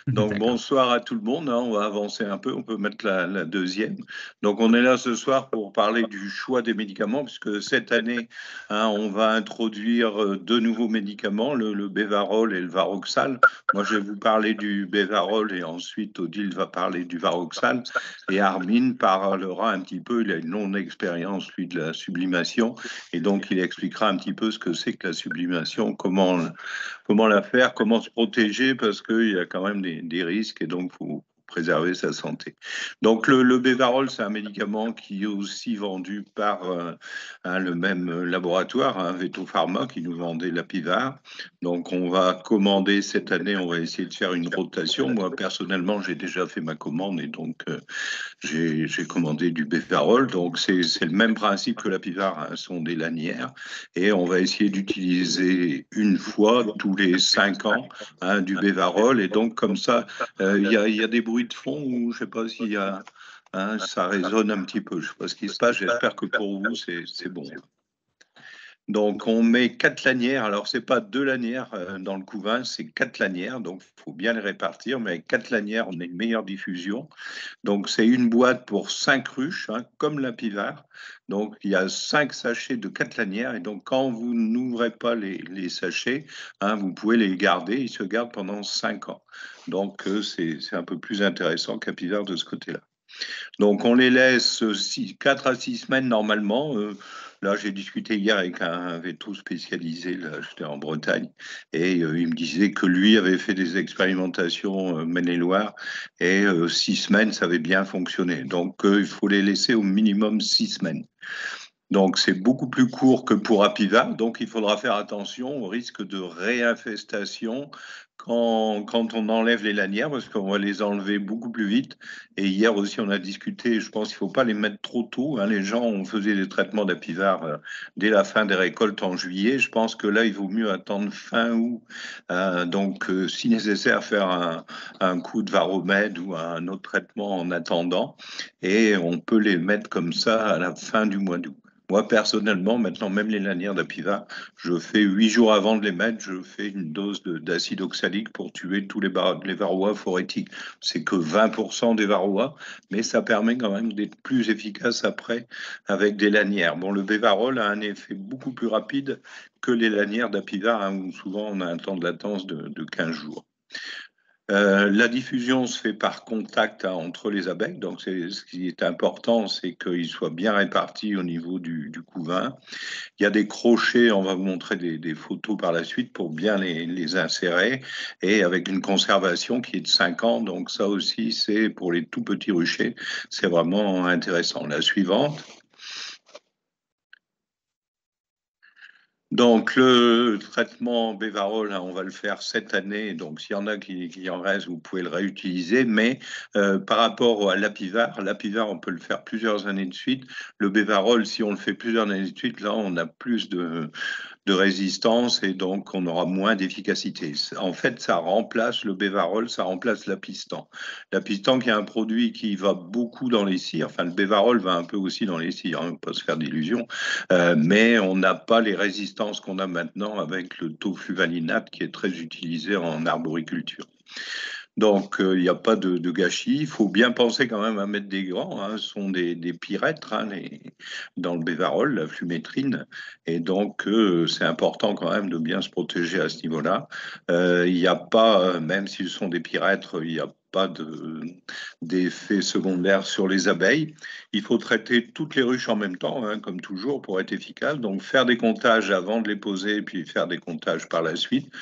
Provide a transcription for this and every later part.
Donc D'accord. bonsoir à tout le monde, hein. On va avancer un peu, on peut mettre la deuxième. Donc on est là ce soir pour parler du choix des médicaments, puisque cette année, hein, on va introduire deux nouveaux médicaments, le Bévarol et le Varoxal. Moi je vais vous parler du Bévarol et ensuite Odile va parler du Varoxal. Et Armin parlera un petit peu, il a une longue expérience lui de la sublimation, et donc il expliquera un petit peu ce que c'est que la sublimation, comment la faire, comment se protéger, parce qu'il y a quand même des risques et donc il faut préserver sa santé. Donc le Bévarol, c'est un médicament qui est aussi vendu par le même laboratoire, Veto Pharma, qui nous vendait l'Apivard. Donc on va commander cette année, on va essayer de faire une rotation. Moi personnellement, j'ai déjà fait ma commande et donc j'ai commandé du Bévarol. Donc c'est le même principe que l'Apivard, hein, ce sont des lanières et on va essayer d'utiliser une fois tous les 5 ans, hein, du Bévarol. Et donc, comme ça, il y a des bruits de fond ou je ne sais pas s'il y a. Hein, ça résonne un petit peu. Je ne sais pas ce qui se passe. J'espère que pour vous, c'est bon. Donc, on met 4 lanières. Alors, c'est pas 2 lanières dans le couvain, c'est 4 lanières. Donc, il faut bien les répartir. Mais avec 4 lanières, on a une meilleure diffusion. Donc, c'est une boîte pour 5 ruches, hein, comme la Pivard. Donc, il y a 5 sachets de 4 lanières. Et donc, quand vous n'ouvrez pas les sachets, hein, vous pouvez les garder. Ils se gardent pendant 5 ans. Donc, c'est un peu plus intéressant qu'à Pivard de ce côté-là. Donc, on les laisse 4 à 6 semaines normalement. Là, j'ai discuté hier avec un véto spécialisé, là, j'étais en Bretagne, et il me disait que lui avait fait des expérimentations Maine-et-Loire, et 6 semaines, ça avait bien fonctionné. Donc, il faut les laisser au minimum 6 semaines. Donc, c'est beaucoup plus court que pour Apiva. Donc, il faudra faire attention au risque de réinfestation quand on enlève les lanières, parce qu'on va les enlever beaucoup plus vite. Et hier aussi, on a discuté, je pense qu'il ne faut pas les mettre trop tôt, hein. Les gens, on faisait des traitements d'Apivar dès la fin des récoltes en juillet. Je pense que là, il vaut mieux attendre fin août. Donc, si nécessaire, faire un coup de varomède ou un autre traitement en attendant. Et on peut les mettre comme ça à la fin du mois d'août. Moi, personnellement, maintenant, même les lanières d'Apiva, je fais 8 jours avant de les mettre, je fais une dose d'acide oxalique pour tuer tous les varroas phorétiques. C'est que 20% des varroas, mais ça permet quand même d'être plus efficace après avec des lanières. Bon, le Bévarol a un effet beaucoup plus rapide que les lanières d'Apiva, hein, où souvent on a un temps de latence de 15 jours. La diffusion se fait par contact, hein, entre les abeilles. Donc, ce qui est important, c'est qu'ils soient bien répartis au niveau du couvain. Il y a des crochets, on va vous montrer des photos par la suite pour bien les insérer et avec une conservation qui est de 5 ans. Donc, ça aussi, c'est pour les tout petits ruchers. C'est vraiment intéressant. La suivante. Donc, le traitement Bévarol, hein, on va le faire cette année. Donc, s'il y en a qui en restent, vous pouvez le réutiliser. Mais par rapport à l'Apivar, on peut le faire plusieurs années de suite. Le Bévarol, si on le fait plusieurs années de suite, là, on a plus de résistance et donc on aura moins d'efficacité. En fait, ça remplace le Bévarol, ça remplace l'apistan. L'apistan qui est un produit qui va beaucoup dans les cires, enfin le Bévarol va un peu aussi dans les cires, hein, pas se faire d'illusions, mais on n'a pas les résistances qu'on a maintenant avec le tofluvalinate qui est très utilisé en arboriculture. Donc, il n'y a pas de gâchis. Il faut bien penser quand même à mettre des gants, hein. Ce sont des pyrètres, hein, dans le Bévarol, la flumétrine. Et donc, c'est important quand même de bien se protéger à ce niveau-là. Il n'y a pas, même s'ils sont des pyrètres, il n'y a pas d'effet secondaire sur les abeilles. Il faut traiter toutes les ruches en même temps, hein, comme toujours, pour être efficace. Donc, faire des comptages avant de les poser, puis faire des comptages par la suite.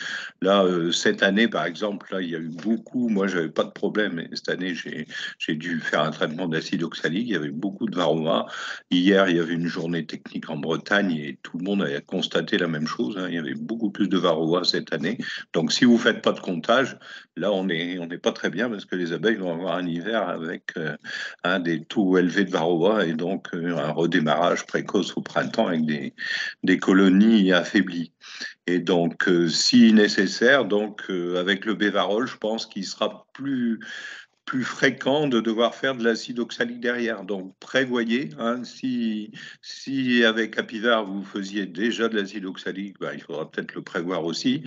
Là, cette année, par exemple, là, il y a eu beaucoup. Moi, j'avais pas de problème. Mais cette année, j'ai dû faire un traitement d'acide oxalique. Il y avait beaucoup de varroa. Hier, il y avait une journée technique en Bretagne et tout le monde a constaté la même chose, hein. Il y avait beaucoup plus de varroa cette année. Donc, si vous faites pas de comptage, là, on n'est pas très bien parce que les abeilles vont avoir un hiver avec des taux élevés de varroa et donc un redémarrage précoce au printemps avec des colonies affaiblies. Et donc, si nécessaire, donc avec le Bévarol, je pense qu'il sera plus fréquent de devoir faire de l'acide oxalique derrière. Donc, prévoyez, hein, si avec Apivar vous faisiez déjà de l'acide oxalique, ben, il faudra peut-être le prévoir aussi.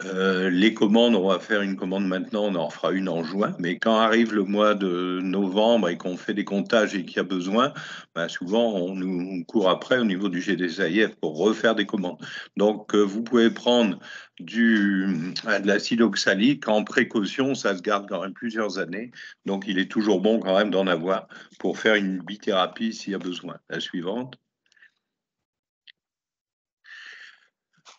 Les commandes, on va faire une commande maintenant, on en fera une en juin, mais quand arrive le mois de novembre et qu'on fait des comptages et qu'il y a besoin, ben souvent on court après au niveau du GDSAIF pour refaire des commandes. Donc vous pouvez prendre de l'acide oxalique en précaution, ça se garde quand même plusieurs années, donc il est toujours bon quand même d'en avoir pour faire une bithérapie s'il y a besoin. La suivante.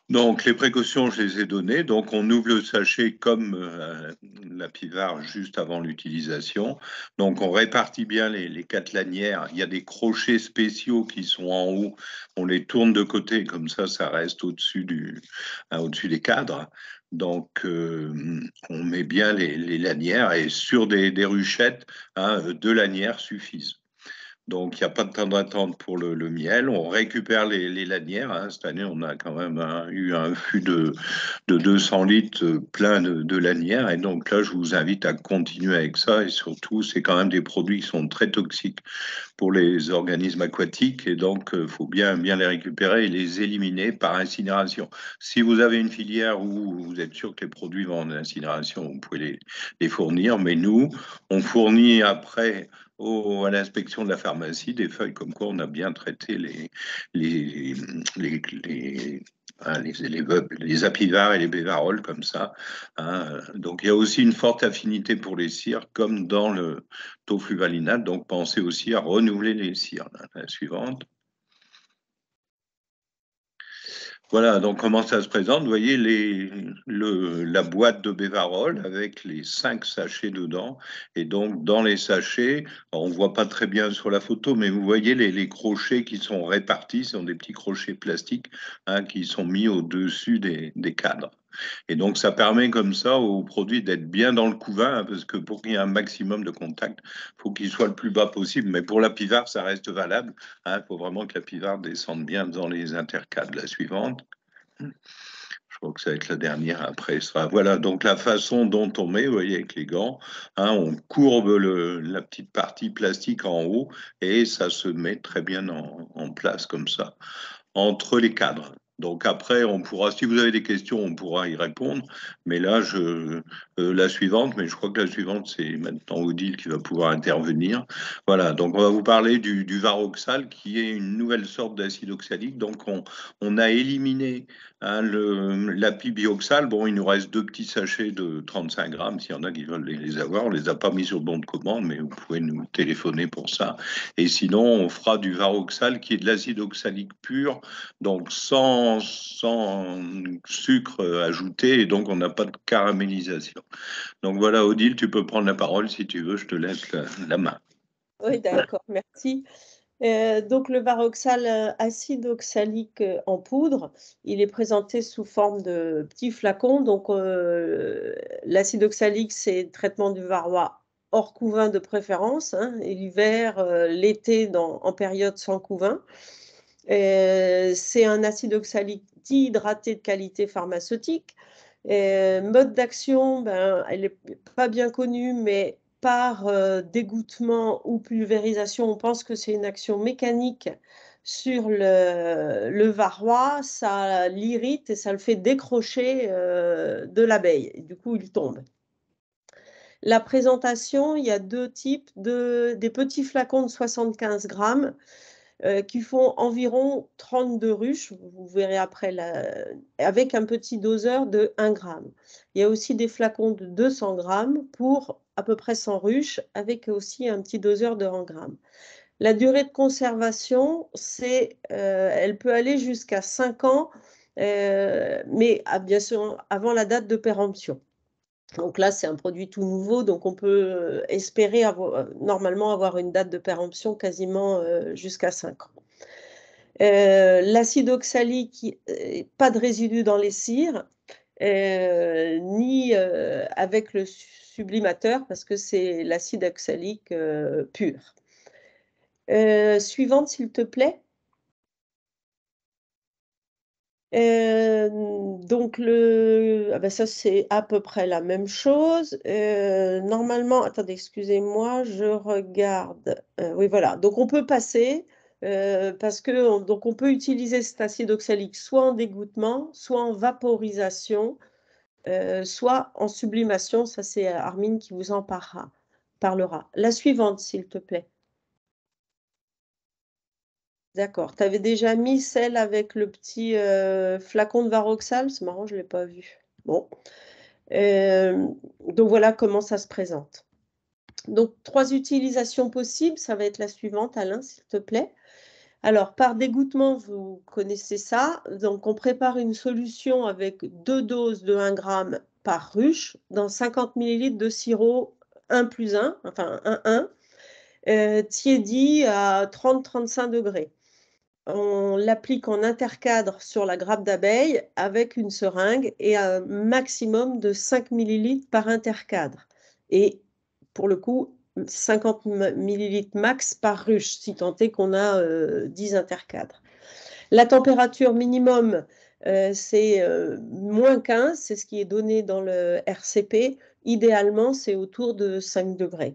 Donc, les précautions, je les ai données. Donc, on ouvre le sachet comme la pivare juste avant l'utilisation. Donc, on répartit bien les quatre lanières. Il y a des crochets spéciaux qui sont en haut. On les tourne de côté, comme ça reste au-dessus des cadres. Donc, on met bien les lanières et sur des ruchettes, hein, deux lanières suffisent. Donc, il n'y a pas de temps d'attente pour le miel. On récupère les lanières, hein. Cette année, on a quand même eu un fût de 200 litres plein de lanières. Et donc là, je vous invite à continuer avec ça. Et surtout, c'est quand même des produits qui sont très toxiques pour les organismes aquatiques. Et donc, il faut bien les récupérer et les éliminer par incinération. Si vous avez une filière où vous êtes sûr que les produits vont en incinération, vous pouvez les fournir. Mais nous, on fournit après à l'inspection de la pharmacie des feuilles comme quoi on a bien traité les, les, les, hein, les apivars et les bévaroles comme ça, hein. Donc il y a aussi une forte affinité pour les cires comme dans le tofu valinate. Donc pensez aussi à renouveler les cires. La suivante. Voilà, donc comment ça se présente? Vous voyez la boîte de Bévarol avec les 5 sachets dedans. Et donc, dans les sachets, on ne voit pas très bien sur la photo, mais vous voyez les crochets qui sont répartis. Ce sont des petits crochets plastiques, hein, qui sont mis au-dessus des cadres. Et donc, ça permet comme ça au produit d'être bien dans le couvain, hein, parce que pour qu'il y ait un maximum de contact, il faut qu'il soit le plus bas possible. Mais pour la pivare, ça reste valable, hein. Il faut vraiment que la pivare descende bien dans les intercades. La suivante. Je crois que ça va être la dernière après. Voilà, donc la façon dont on met, vous voyez, avec les gants, hein, on courbe la petite partie plastique en haut et ça se met très bien en place comme ça entre les cadres. Donc après, on pourra, si vous avez des questions, on pourra y répondre. Mais là, la suivante, mais je crois que la suivante, c'est maintenant Odile qui va pouvoir intervenir. Voilà, donc on va vous parler du Varoxal, qui est une nouvelle sorte d'acide oxalique. Donc on a éliminé, hein, l'apibioxal. Bon, il nous reste 2 petits sachets de 35 grammes, s'il y en a qui veulent les avoir. On ne les a pas mis sur le bon de commande, mais vous pouvez nous téléphoner pour ça. Et sinon, on fera du Varoxal, qui est de l'acide oxalique pur, donc sans sucre ajouté, et donc on n'a pas de caramélisation. Donc voilà, Odile, tu peux prendre la parole si tu veux, je te laisse la main. Oui, d'accord, merci. Donc le Varoxal acide oxalique en poudre, il est présenté sous forme de petits flacons. Donc l'acide oxalique, c'est le traitement du varroa hors couvain de préférence, hein, et l'hiver, l'été en période sans couvain. C'est un acide oxalique dihydraté de qualité pharmaceutique. Mode d'action, ben, elle n'est pas bien connue, mais par dégouttement ou pulvérisation, on pense que c'est une action mécanique sur le varroa, ça l'irrite et ça le fait décrocher de l'abeille. Du coup, il tombe. La présentation, il y a deux types, des petits flacons de 75 grammes qui font environ 32 ruches, vous verrez après, avec un petit doseur de 1 gramme. Il y a aussi des flacons de 200 grammes pour à peu près 100 ruches, avec aussi un petit doseur de 1 gramme. La durée de conservation, elle peut aller jusqu'à 5 ans, mais bien sûr avant la date de péremption. Donc là, c'est un produit tout nouveau, donc on peut espérer normalement avoir une date de péremption quasiment jusqu'à 5 ans. L'acide oxalique, pas de résidus dans les cires, ni avec le sublimateur, parce que c'est l'acide oxalique pur. Suivante, s'il te plaît. Donc ça c'est à peu près la même chose. Normalement, attendez, excusez-moi, je regarde. Oui, voilà. Donc on peut passer parce que donc on peut utiliser cet acide oxalique soit en dégouttement, soit en vaporisation soit en sublimation. Ça, c'est Armine qui vous en parlera. La suivante, s'il te plaît. D'accord. Tu avais déjà mis celle avec le petit flacon de Varoxal? C'est marrant, je ne l'ai pas vu. Bon. Donc voilà comment ça se présente. Donc 3 utilisations possibles, ça va être la suivante, Alain, s'il te plaît. Alors, par dégouttement, vous connaissez ça. Donc, on prépare une solution avec 2 doses de 1 g par ruche dans 50 ml de sirop 1+1, enfin 1,1, tiédi à 30-35 degrés. On l'applique en intercadre sur la grappe d'abeille avec une seringue et un maximum de 5 ml par intercadre. Et pour le coup, 50 ml max par ruche, si tant est qu'on a 10 intercadres. La température minimum, c'est -15, c'est ce qui est donné dans le RCP. Idéalement, c'est autour de 5 degrés.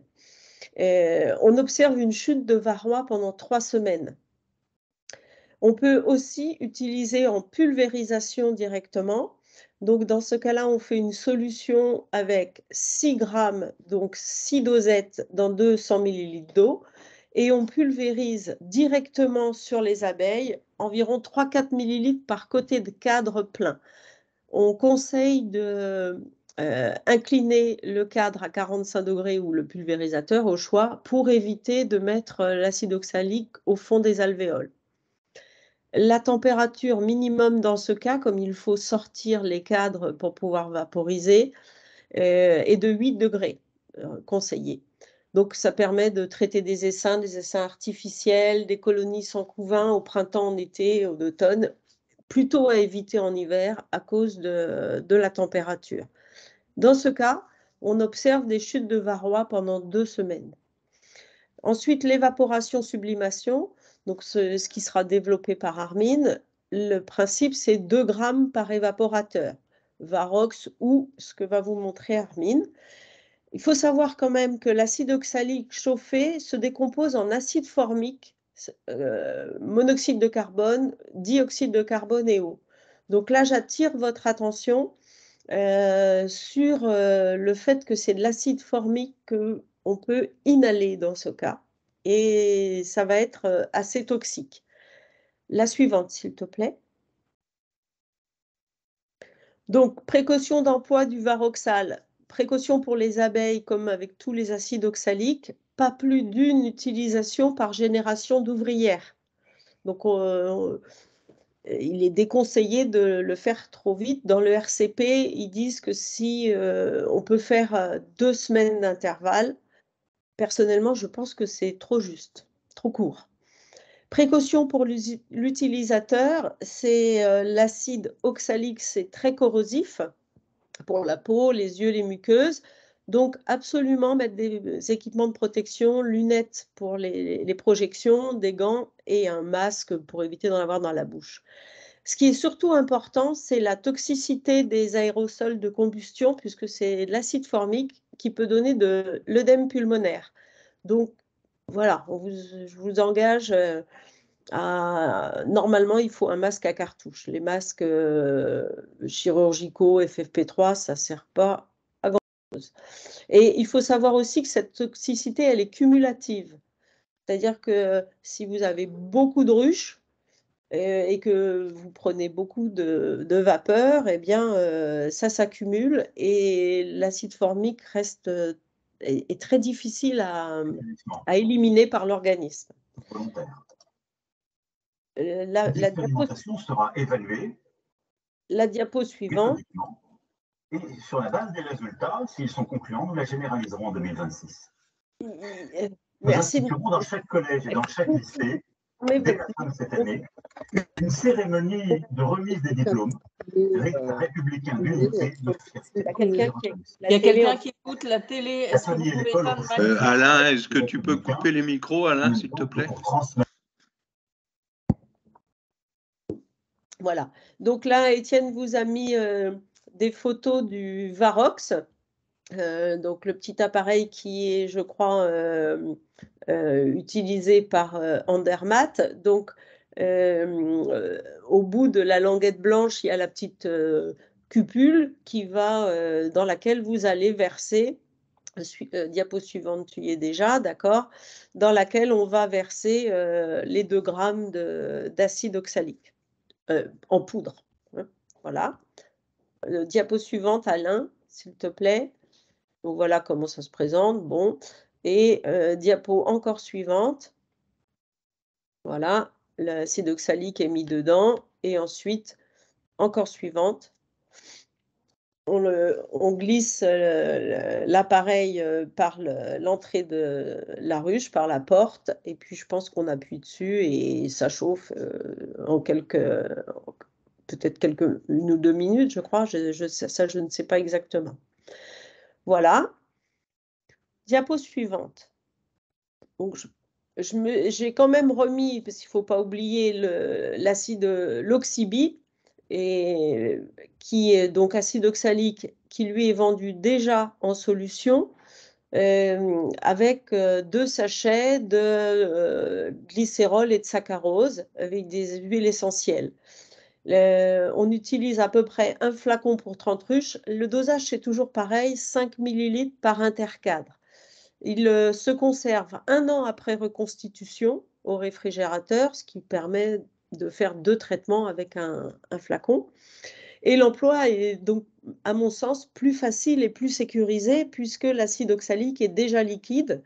On observe une chute de varroa pendant 3 semaines. On peut aussi utiliser en pulvérisation directement. Donc, dans ce cas-là, on fait une solution avec 6 grammes, donc 6 dosettes dans 200 ml d'eau. Et on pulvérise directement sur les abeilles, environ 3-4 ml par côté de cadre plein. On conseille de incliner le cadre à 45 degrés ou le pulvérisateur au choix pour éviter de mettre l'acide oxalique au fond des alvéoles. La température minimum dans ce cas, comme il faut sortir les cadres pour pouvoir vaporiser, est de 8 degrés conseillé. Donc, ça permet de traiter des essaims artificiels, des colonies sans couvain au printemps, en été, en automne, plutôt à éviter en hiver à cause de la température. Dans ce cas, on observe des chutes de varroa pendant 2 semaines. Ensuite, l'évaporation-sublimation, donc ce qui sera développé par Armine. Le principe, c'est 2 grammes par évaporateur, Varox ou ce que va vous montrer Armine. Il faut savoir quand même que l'acide oxalique chauffé se décompose en acide formique, monoxyde de carbone, dioxyde de carbone et eau. Donc là, j'attire votre attention sur le fait que c'est de l'acide formique qu'on peut inhaler dans ce cas. Et ça va être assez toxique. La suivante, s'il te plaît. Donc, précaution d'emploi du Varoxal. Précaution pour les abeilles, comme avec tous les acides oxaliques, pas plus d'une utilisation par génération d'ouvrières. Donc, il est déconseillé de le faire trop vite. Dans le RCP, ils disent que si on peut faire 2 semaines d'intervalle, personnellement, je pense que c'est trop juste, trop court. Précaution pour l'utilisateur, c'est l'acide oxalique, c'est très corrosif pour la peau, les yeux, les muqueuses. Donc, absolument mettre des équipements de protection, lunettes pour les projections, des gants et un masque pour éviter d'en avoir dans la bouche. Ce qui est surtout important, c'est la toxicité des aérosols de combustion, puisque c'est l'acide formique qui peut donner de l'œdème pulmonaire. Donc, voilà, je vous engage normalement, il faut un masque à cartouche. Les masques chirurgicaux, FFP3, ça ne sert pas à grand-chose. Et il faut savoir aussi que cette toxicité, elle est cumulative. C'est-à-dire que si vous avez beaucoup de ruches et que vous prenez beaucoup de vapeur, eh bien, ça s'accumule et l'acide formique est très difficile à éliminer par l'organisme. L'expérimentation sera évaluée. La diapo suivante. Et sur la base des résultats, s'ils sont concluants, nous la généraliserons en 2026. Nous instituerons dans chaque collège et dans chaque lycée, dès la fin de cette année, une cérémonie de remise des diplômes républicains d'unité, de fierté. Il y a quelqu'un qui écoute la télé. Est-ce que vous pouvez Alain, est-ce que tu peux couper les micros, Alain, s'il te plaît? Voilà. Donc là, Étienne vous a mis des photos du Varox, donc le petit appareil qui est, je crois, utilisé par Andermatt. Donc, au bout de la languette blanche, il y a la petite cupule dans laquelle vous allez verser, diapo suivante, tu y es déjà, d'accord, dans laquelle on va verser les 2 grammes d'acide oxalique en poudre. Hein, voilà. Diapo suivante, Alain, s'il te plaît. Donc voilà comment ça se présente. Bon. Et diapo encore suivante. Voilà, l'acide oxalique est mis dedans. Et ensuite, encore suivante. On glisse l'appareil par l'entrée de la ruche, par la porte. Et puis, je pense qu'on appuie dessus et ça chauffe en peut-être une ou 2 minutes, je crois. Ça, je ne sais pas exactement. Voilà. Diapo suivante. Donc, j'ai quand même remis, parce qu'il ne faut pas oublier l'oxybi, qui est donc acide oxalique, qui lui est vendu déjà en solution, avec 2 sachets de glycérol et de saccharose, avec des huiles essentielles. On utilise à peu près 1 flacon pour 30 ruches. Le dosage, c'est toujours pareil, 5 ml par intercadre. Il se conserve 1 an après reconstitution au réfrigérateur, ce qui permet de faire 2 traitements avec un flacon. Et l'emploi est donc, à mon sens, plus facile et plus sécurisé puisque l'acide oxalique est déjà liquide.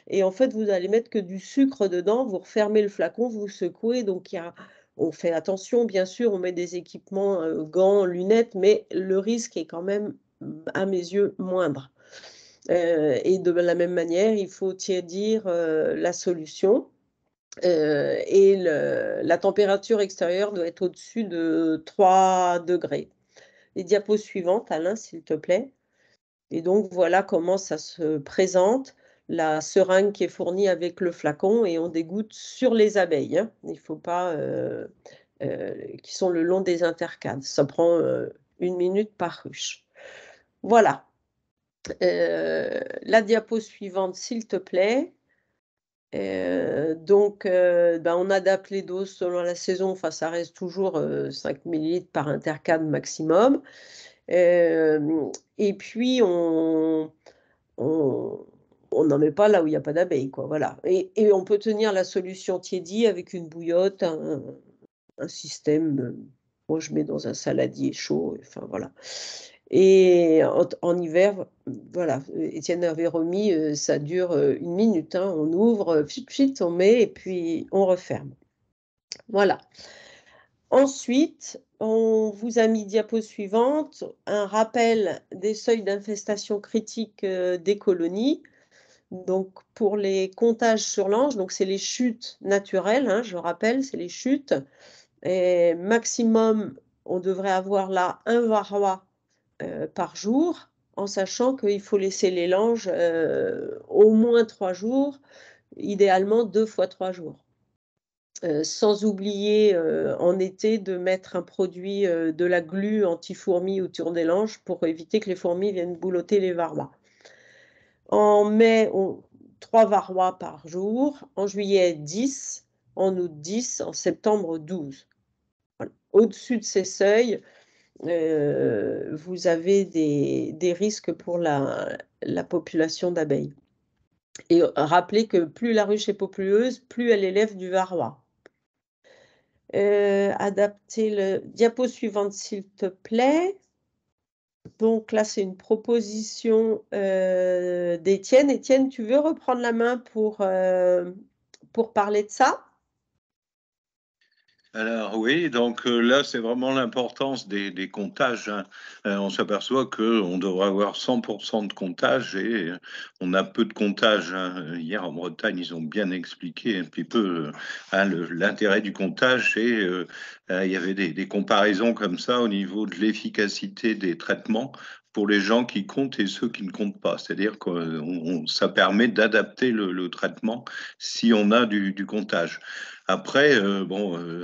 Et en fait, vous n'allez mettre que du sucre dedans, vous refermez le flacon, vous secouez. Donc, on fait attention, bien sûr, on met des équipements, gants, lunettes, mais le risque est quand même, à mes yeux, moindre. Et de la même manière, il faut tiédir la solution. Et la température extérieure doit être au-dessus de 3 degrés. Les diapos suivantes, Alain, s'il te plaît. Et donc, voilà comment ça se présente. La seringue qui est fournie avec le flacon et on dégoûte sur les abeilles. Hein. Il ne faut pas... qui sont le long des intercades. Ça prend 1 minute par ruche. Voilà. La diapo suivante, s'il te plaît. Donc, on adapte les doses selon la saison. Enfin, ça reste toujours 5 ml par intercadre maximum. Et puis, on n'en met pas là où il n'y a pas d'abeilles, quoi. Voilà. Et on peut tenir la solution tiédie avec une bouillotte, un système. Moi, je mets dans un saladier chaud. Enfin, voilà. Et en hiver, voilà, Étienne avait remis, ça dure 1 minute. Hein, on ouvre, on met et puis on referme. Voilà. Ensuite, on vous a mis diapo suivante, un rappel des seuils d'infestation critique des colonies. Donc, pour les comptages sur l'ange, donc c'est les chutes naturelles, hein, je rappelle, c'est les chutes. Et maximum, on devrait avoir là 1 varroa par jour, en sachant qu'il faut laisser les langes au moins 3 jours, idéalement 2 fois 3 jours. Sans oublier en été de mettre un produit de la glu anti-fourmis autour des langes pour éviter que les fourmis viennent boulotter les varrois. En mai, 3 varrois par jour, en juillet 10, en août 10, en septembre 12. Voilà. Au-dessus de ces seuils, vous avez des risques pour la population d'abeilles. Et rappelez que plus la ruche est populeuse, plus elle élève du varroa. Adapter le diapo suivante, s'il te plaît. Donc là, c'est une proposition d'Étienne. Étienne, tu veux reprendre la main pour parler de ça ? Alors oui, donc là, c'est vraiment l'importance des comptages. Hein. On s'aperçoit qu'on devrait avoir 100% de comptage et on a peu de comptage. Hein. Hier, en Bretagne, ils ont bien expliqué un petit peu l'intérêt du comptage et il y avait des comparaisons comme ça au niveau de l'efficacité des traitements pour les gens qui comptent et ceux qui ne comptent pas. C'est-à-dire que ça permet d'adapter le traitement si on a du comptage. Après,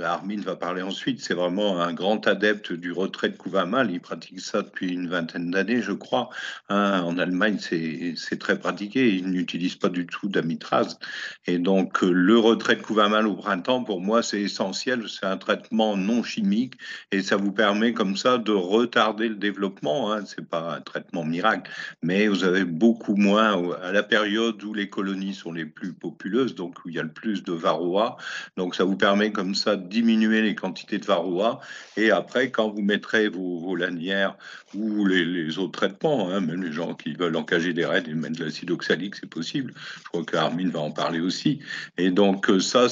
Armin va parler ensuite, c'est vraiment un grand adepte du retrait de couvain mâle. Il pratique ça depuis une vingtaine d'années, je crois. Hein, en Allemagne, c'est très pratiqué. Il n'utilise pas du tout d'amitrase. Et donc, le retrait de couvain mâle au printemps, pour moi, c'est essentiel. C'est un traitement non chimique et ça vous permet comme ça de retarder le développement. Hein. C'est pas un traitement miracle, mais vous avez beaucoup moins à la période où les colonies sont les plus populeuses, donc où il y a le plus de varroa. Donc, ça vous permet comme ça de diminuer les quantités de varroa. Et après, quand vous mettrez vos lanières ou les autres traitements, hein, même les gens qui veulent encager des raies et mettre de l'acide oxalique, c'est possible. Je crois qu'Armin va en parler aussi. Et donc, ça,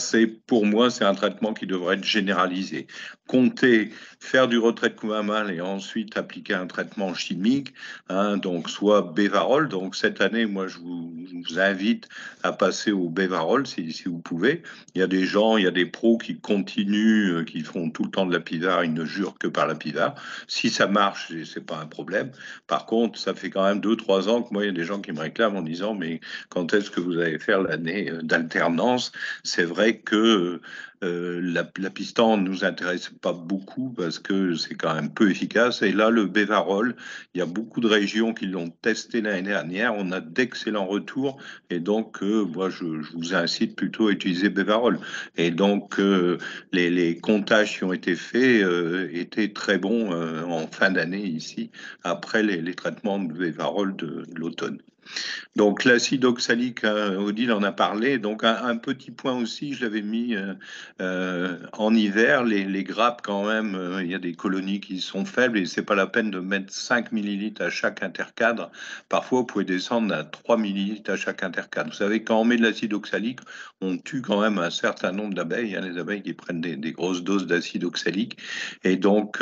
pour moi, c'est un traitement qui devrait être généralisé. Compter, faire du retrait de couvain mâle et ensuite appliquer un traitement chimique, hein, donc soit Bévarol. Donc, cette année, moi, je vous invite à passer au Bévarol si vous pouvez. Il y a des gens, il y a des pros qui continuent, qui font tout le temps de la pivard, ils ne jurent que par la pivard. Si ça marche, c'est pas un problème. Par contre, ça fait quand même 2-3 ans que moi, il y a des gens qui me réclament en disant, mais quand est-ce que vous allez faire l'année d'alternance? C'est vrai que la piston ne nous intéresse pas beaucoup parce que c'est quand même peu efficace. Et là, le Bévarol, il y a beaucoup de régions qui l'ont testé l'année dernière. On a d'excellents retours. Et donc, moi, je vous incite plutôt à utiliser Bévarol. Et donc, les comptages qui ont été faits étaient très bons en fin d'année ici, après les traitements de Bévarol de l'automne. Donc l'acide oxalique, Odile en a parlé. Donc un petit point aussi, je l'avais mis en hiver, les grappes quand même, il y a des colonies qui sont faibles et c'est pas la peine de mettre 5 millilitres à chaque intercadre. Parfois, vous pouvez descendre à 3 millilitres à chaque intercadre. Vous savez, quand on met de l'acide oxalique, on tue quand même un certain nombre d'abeilles. Il y a les abeilles qui prennent des grosses doses d'acide oxalique. Et donc,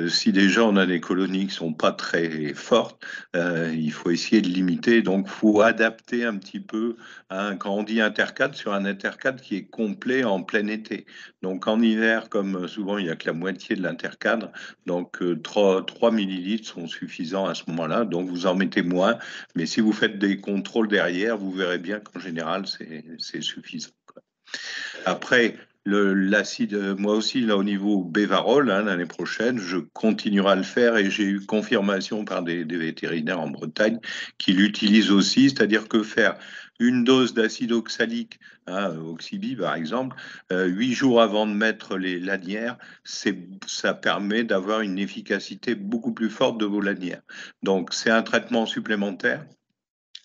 si déjà on a des colonies qui sont pas très fortes, il faut essayer de limiter. Donc, il faut adapter un petit peu. Hein, quand on dit intercadre, sur un intercadre qui est complet en plein été. Donc, en hiver, comme souvent, il n'y a que la moitié de l'intercadre. Donc, 3 millilitres sont suffisants à ce moment-là. Donc, vous en mettez moins. Mais si vous faites des contrôles derrière, vous verrez bien qu'en général, c'est suffisant. Après, l'acide, moi aussi, là, au niveau Bévarol, hein, l'année prochaine, je continuerai à le faire et j'ai eu confirmation par des vétérinaires en Bretagne qui l'utilisent aussi, c'est-à-dire que faire une dose d'acide oxalique, hein, Oxybi par exemple, 8 jours avant de mettre les lanières, ça permet d'avoir une efficacité beaucoup plus forte de vos lanières. Donc, c'est un traitement supplémentaire.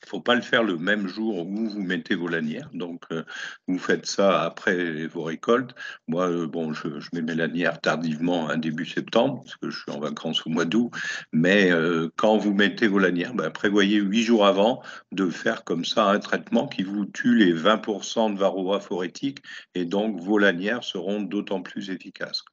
Il ne faut pas le faire le même jour où vous mettez vos lanières. Donc, vous faites ça après vos récoltes. Moi, je mets mes lanières tardivement, hein, début septembre, parce que je suis en vacances au mois d'août. Mais quand vous mettez vos lanières, prévoyez 8 jours avant de faire comme ça un traitement qui vous tue les 20% de varroa phorétique. Et donc, vos lanières seront d'autant plus efficaces.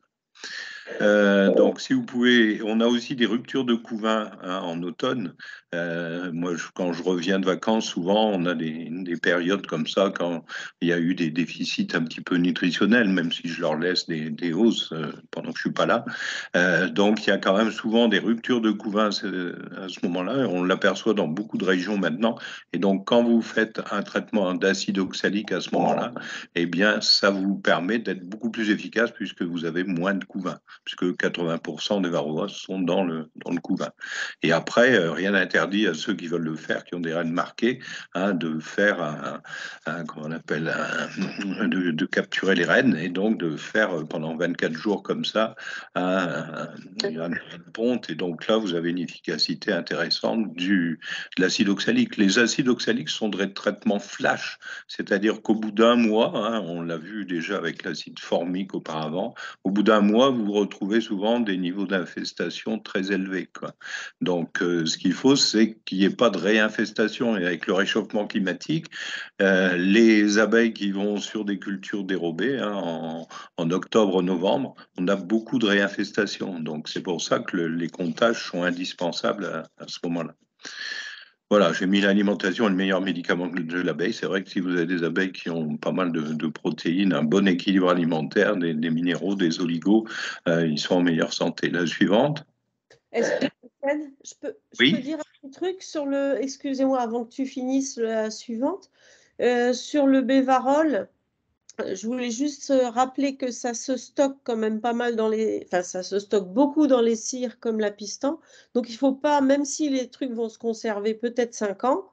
Donc, si vous pouvez, on a aussi des ruptures de couvain, hein, en automne. Moi, quand je reviens de vacances, souvent, on a des périodes comme ça, quand il y a eu des déficits un petit peu nutritionnels, même si je leur laisse des hausses pendant que je suis pas là. Donc, il y a quand même souvent des ruptures de couvain à ce moment-là. On l'aperçoit dans beaucoup de régions maintenant. Et donc, quand vous faites un traitement d'acide oxalique à ce moment-là, eh bien, ça vous permet d'être beaucoup plus efficace puisque vous avez moins de couvain, puisque 80% des varroas sont dans le couvain. Et après, rien n'interdit à ceux qui veulent le faire, qui ont des rennes marquées, hein, de faire comment on appelle, de capturer les rennes et donc de faire pendant 24 jours comme ça une ponte. Et donc là, vous avez une efficacité intéressante de l'acide oxalique. Les acides oxaliques sont des traitements flash, c'est-à-dire qu'au bout d'un mois, hein, on l'a vu déjà avec l'acide formique auparavant, au bout d'un mois, vous retrouvez souvent des niveaux d'infestation très élevés, quoi. Donc, ce qu'il faut, c'est qu'il n'y ait pas de réinfestation. Et avec le réchauffement climatique, les abeilles qui vont sur des cultures dérobées, hein, en octobre-novembre, on a beaucoup de réinfestation. Donc, c'est pour ça que les comptages sont indispensables à ce moment-là. Voilà, j'ai mis l'alimentation est le meilleur médicament de l'abeille. C'est vrai que si vous avez des abeilles qui ont pas mal de protéines, un bon équilibre alimentaire, des minéraux, des oligos, ils sont en meilleure santé. La suivante. Est-ce que je peux dire un petit truc sur le... Excusez-moi, avant que tu finisses la suivante. Sur le Bévarol, je voulais juste rappeler que ça se stocke quand même pas mal dans les... Enfin, ça se stocke beaucoup dans les cires comme la pistan. Donc, il ne faut pas, même si les trucs vont se conserver peut-être 5 ans,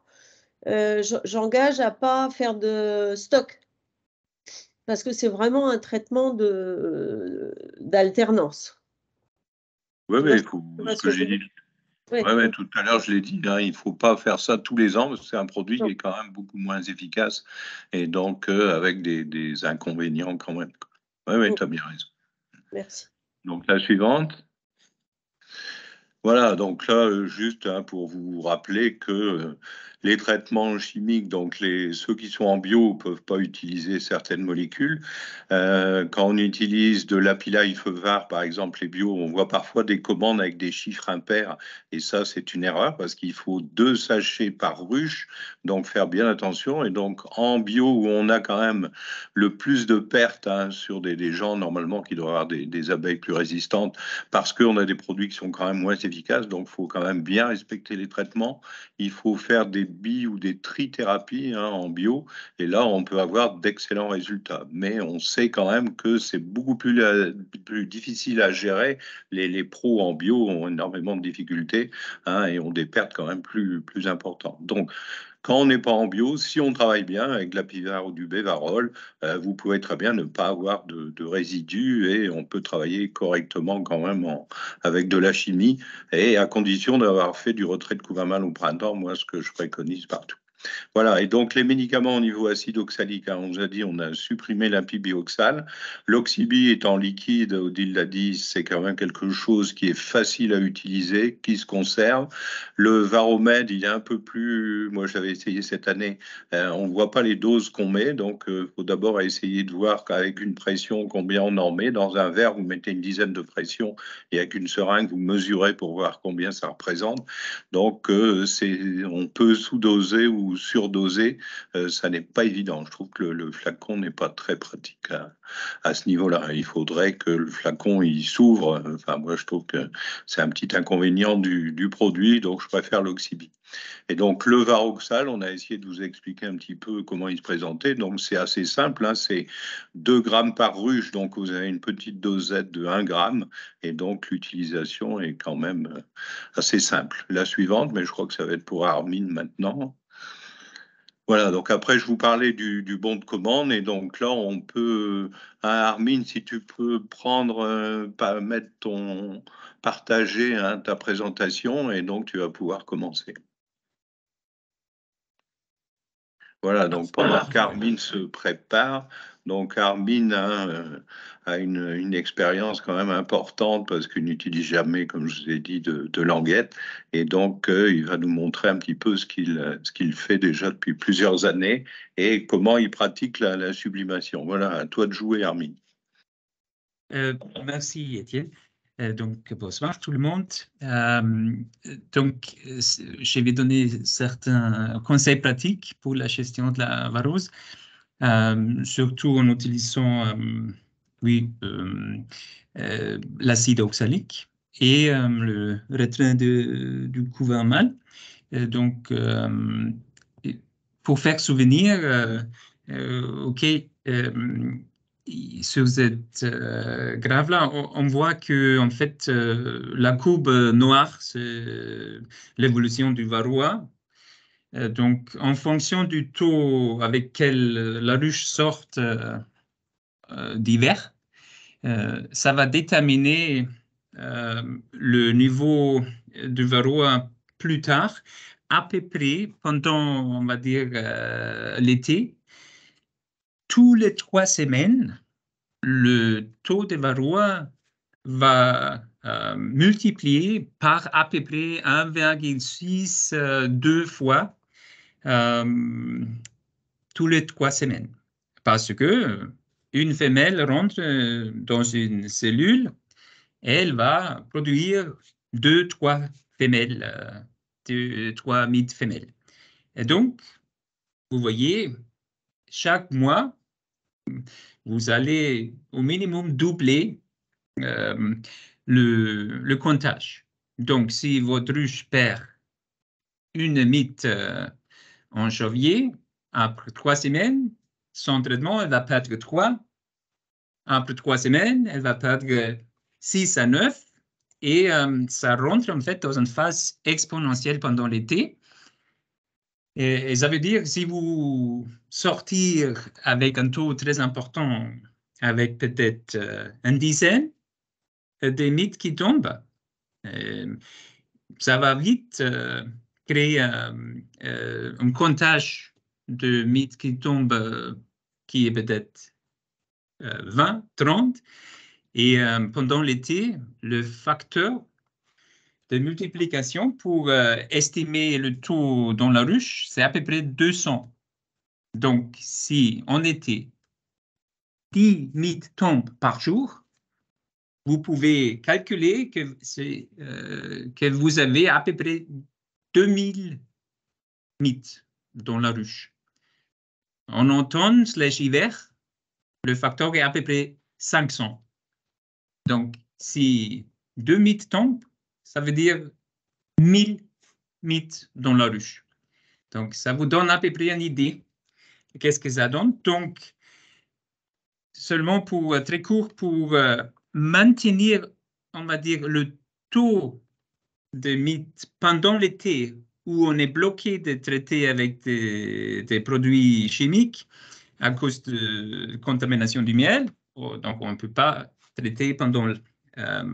j'engage à pas faire de stock. Parce que c'est vraiment un traitement d'alternance. Oui, mais ce que j'ai dit. Ouais, tout à l'heure, je l'ai dit, hein, il ne faut pas faire ça tous les ans, parce que c'est un produit qui est quand même beaucoup moins efficace, et donc avec des inconvénients quand même. Oui, tu as bien raison. Merci. Donc la suivante. Voilà, donc là, juste hein, pour vous rappeler que les traitements chimiques, donc ceux qui sont en bio, ne peuvent pas utiliser certaines molécules. Quand on utilise de l'apilai feu vert, par exemple, les bio, on voit parfois des commandes avec des chiffres impairs. Et ça, c'est une erreur parce qu'il faut 2 sachets par ruche. Donc, faire bien attention. Et donc, en bio, où on a quand même le plus de pertes hein, sur des gens, normalement, qui doivent avoir des abeilles plus résistantes, parce qu'on a des produits qui sont quand même moins efficaces. Donc, il faut quand même bien respecter les traitements. Il faut faire des ou des trithérapies hein, en bio. Et là, on peut avoir d'excellents résultats. Mais on sait quand même que c'est beaucoup plus difficile à gérer. Les pros en bio ont énormément de difficultés hein, et ont des pertes quand même plus importantes. Donc, quand on n'est pas en bio, si on travaille bien avec de la Pivart ou du Bévarol, vous pouvez très bien ne pas avoir de résidus et on peut travailler correctement quand même avec de la chimie et à condition d'avoir fait du retrait de couvain mâle au printemps, moi ce que je préconise partout. Voilà, et donc les médicaments au niveau acide oxalique, hein, on nous a dit, on a supprimé l'apibioxal. L'oxybi étant liquide, Odile l'a dit, c'est quand même quelque chose qui est facile à utiliser, qui se conserve. Le Varomède, il est un peu plus, moi j'avais essayé cette année, on ne voit pas les doses qu'on met, donc il faut d'abord essayer de voir qu'avec une pression, combien on en met. Dans un verre, vous mettez une dizaine de pressions et avec une seringue, vous mesurez pour voir combien ça représente. Donc on peut sous-doser ou surdoser, ça n'est pas évident. Je trouve que le flacon n'est pas très pratique à ce niveau-là. Il faudrait que le flacon il s'ouvre. Enfin, moi, je trouve que c'est un petit inconvénient du produit, donc je préfère l'Oxybi. Et donc, le Varoxal, on a essayé de vous expliquer un petit peu comment il se présentait. Donc, c'est assez simple, hein, c'est 2 grammes par ruche, donc vous avez une petite dosette de 1 gramme, et donc l'utilisation est quand même assez simple. La suivante, mais je crois que ça va être pour Armin maintenant. Voilà, donc après, je vous parlais du bon de commande, et donc là, on peut, Armin, si tu peux prendre, partager hein, ta présentation, et donc tu vas pouvoir commencer. Voilà, donc pendant qu'Armin se prépare, donc Armin a une expérience quand même importante parce qu'il n'utilise jamais, comme je vous ai dit, de languette. Et donc, il va nous montrer un petit peu ce qu'il fait déjà depuis plusieurs années et comment il pratique la sublimation. Voilà, à toi de jouer, Armin. Merci, Étienne. Donc, bonsoir tout le monde. Je vais donner certains conseils pratiques pour la gestion de la varose, surtout en utilisant l'acide oxalique et le retrait du couvain mâle. Donc, pour faire souvenir, sur cette graphe-là, on voit que en fait, la courbe noire, c'est l'évolution du varroa. Donc, en fonction du taux avec lequel la ruche sort d'hiver, ça va déterminer le niveau du varroa plus tard, à peu près pendant, on va dire, l'été. Tous les 3 semaines, le taux de varroa va multiplier par à peu près 1,6, 2 fois tous les 3 semaines. Parce que une femelle rentre dans une cellule, elle va produire 2-3 femelles, 3 000 femelles. Et donc, vous voyez, chaque mois, vous allez au minimum doubler le comptage. Donc, si votre ruche perd une mythe en janvier, après 3 semaines, son traitement, elle va perdre 3. Après 3 semaines, elle va perdre 6 à 9. Et ça rentre en fait dans une phase exponentielle pendant l'été. Et ça veut dire que si vous sortez avec un taux très important, avec peut-être une dizaine de mythes qui tombent, ça va vite créer un comptage de mythes qui tombent qui est peut-être 20, 30. Et pendant l'été, le facteur de multiplication pour estimer le taux dans la ruche, c'est à peu près 200. Donc, si en été, 10 mythes tombent par jour, vous pouvez calculer que vous avez à peu près 2000 mythes dans la ruche. En automne/hiver, le facteur est à peu près 500. Donc, si 2 mythes tombent, ça veut dire 1000 mythes dans la ruche. Donc, ça vous donne à peu près une idée de qu'est-ce que ça donne. Donc, seulement pour très court, pour maintenir, on va dire, le taux de mythes pendant l'été où on est bloqué de traiter avec des produits chimiques à cause de contamination du miel, donc on ne peut pas traiter pendant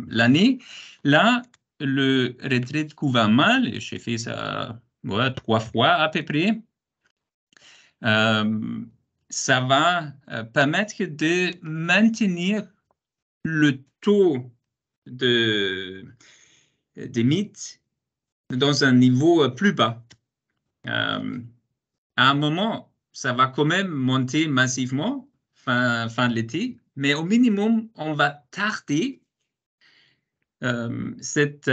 l'année. Là, le retrait de couvain mâle, j'ai fait ça 3 fois à peu près, ça va permettre de maintenir le taux de mythes dans un niveau plus bas. À un moment, ça va quand même monter massivement fin de l'été, mais au minimum, on va tarder cette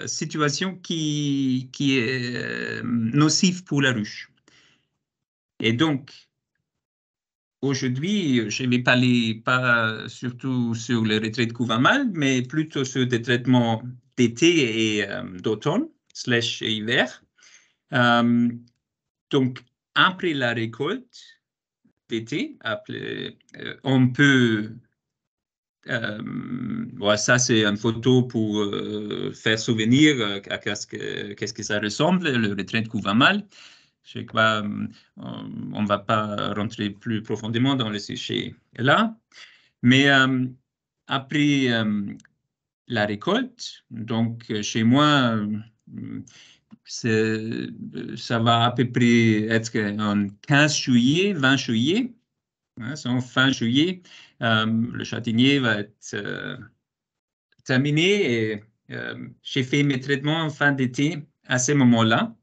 situation qui est nocive pour la ruche. Et donc, aujourd'hui, je ne vais parler pas surtout sur le retrait de couvain mâle, mais plutôt sur des traitements d'été et d'automne/hiver. Donc, après la récolte d'été, on peut... ça, c'est une photo pour faire souvenir à qu'est-ce que ça ressemble, le retrait de couvain mâle. Je crois on ne va pas rentrer plus profondément dans le sujet là. Mais après la récolte, donc chez moi, ça va à peu près être en 15 juillet, 20 juillet. Hein, fin juillet, le châtaignier va être terminé et j'ai fait mes traitements en fin d'été à ce moment-là.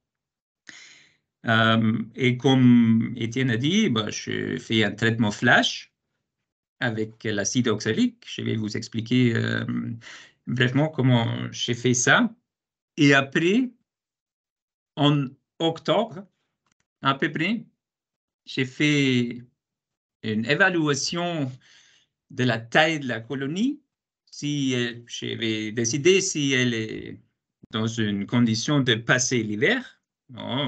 Et comme Étienne a dit, je fais un traitement flash avec l'acide oxalique. Je vais vous expliquer brièvement comment j'ai fait ça. Et après, en octobre, à peu près, j'ai fait une évaluation de la taille de la colonie. Si j'avais décidé si elle est dans une condition de passer l'hiver.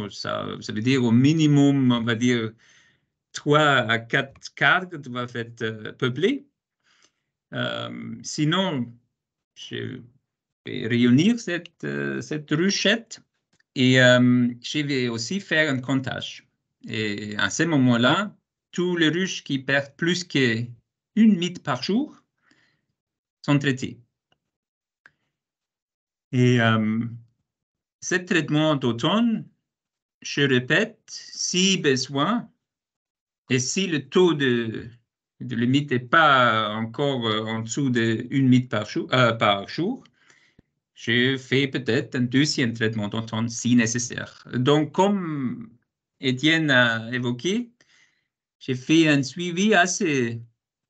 Ça veut dire au minimum, on va dire, 3 à 4 cadres doivent être peuplés. Sinon, je vais réunir cette ruchette et je vais aussi faire un comptage. Et à ce moment-là, tous les ruches qui perdent plus qu'une mythe par jour sont traités. Et ce traitement d'automne, je répète, si besoin, et si le taux de mythe n'est pas encore en dessous d'une mythe par jour, je fais peut-être un deuxième traitement d'automne si nécessaire. Donc, comme Étienne a évoqué, j'ai fait un suivi assez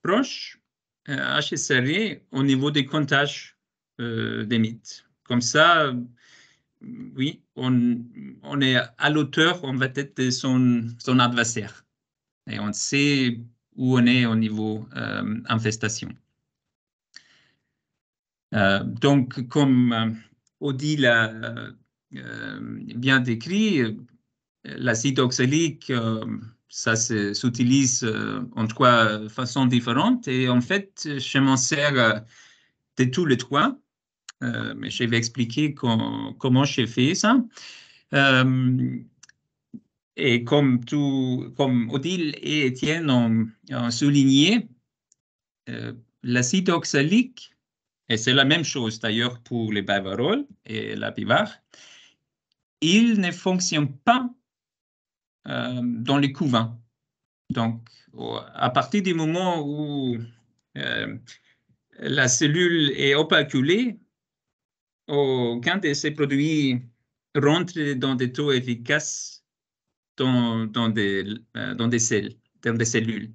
proche, assez serré au niveau des comptages des mythes. Comme ça, oui, on est à l'auteur, on va être de son adversaire. Et on sait où on est au niveau infestation. Donc, comme Audi l'a bien décrit, l'acide oxalique, ça s'utilise en 3 façons différentes. Et en fait, je m'en sers de tous les 3. Mais je vais expliquer comment j'ai fait ça. Et comme Odile et Étienne ont souligné, l'acide oxalique, et c'est la même chose d'ailleurs pour les bivaroles et la bivard, il ne fonctionne pas dans les couvains. Donc, à partir du moment où la cellule est opaculée, aucun de ces produits rentre dans des taux efficaces dans des cellules.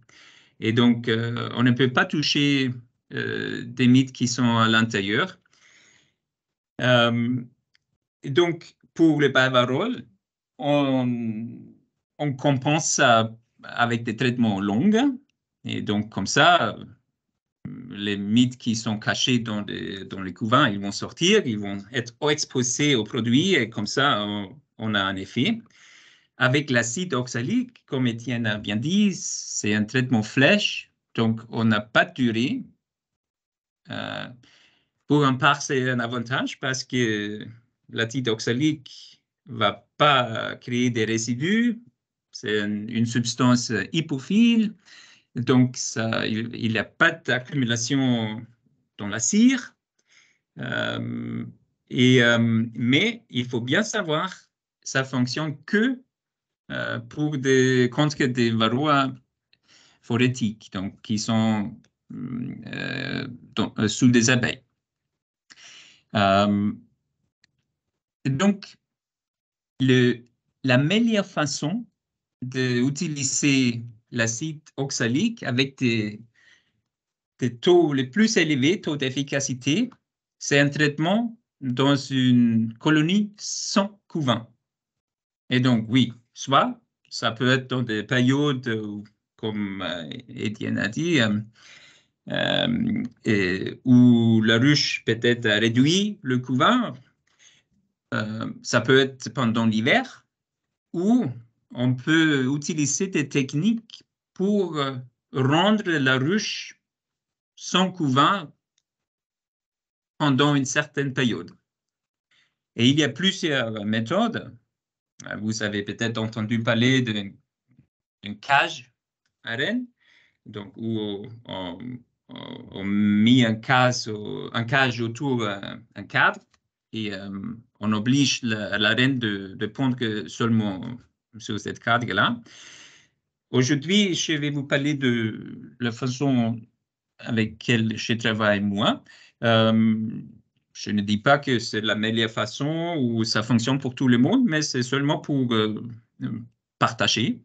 Et donc, on ne peut pas toucher des mythes qui sont à l'intérieur. Donc, pour les bivaroles, on compense ça avec des traitements longs. Et donc, comme ça, les mythes qui sont cachés dans les couvains, ils vont sortir, ils vont être exposés aux produits et comme ça, on a un effet. Avec l'acide oxalique, comme Étienne a bien dit, c'est un traitement flèche, donc on n'a pas de durée. Pour un part, c'est un avantage parce que l'acide oxalique ne va pas créer des résidus. C'est une substance hypophile. Donc, il n'y a pas d'accumulation dans la cire. Mais il faut bien savoir, ça fonctionne que contre des varroa phorétiques, donc qui sont sous des abeilles. Donc, la meilleure façon d'utiliser l'acide oxalique avec des taux les plus élevés, taux d'efficacité, c'est un traitement dans une colonie sans couvain. Et donc, oui, soit ça peut être dans des périodes comme Étienne a dit, où la ruche peut-être a réduit le couvain. Ça peut être pendant l'hiver, ou on peut utiliser des techniques pour rendre la ruche sans couvain pendant une certaine période. Et il y a plusieurs méthodes. Vous avez peut-être entendu parler d'une cage à reine, donc où on met un cage autour d'un cadre et on oblige la reine de pondre seulement sur cette cadre-là. Aujourd'hui, je vais vous parler de la façon avec laquelle je travaille moi. Je ne dis pas que c'est la meilleure façon ou ça fonctionne pour tout le monde, mais c'est seulement pour partager.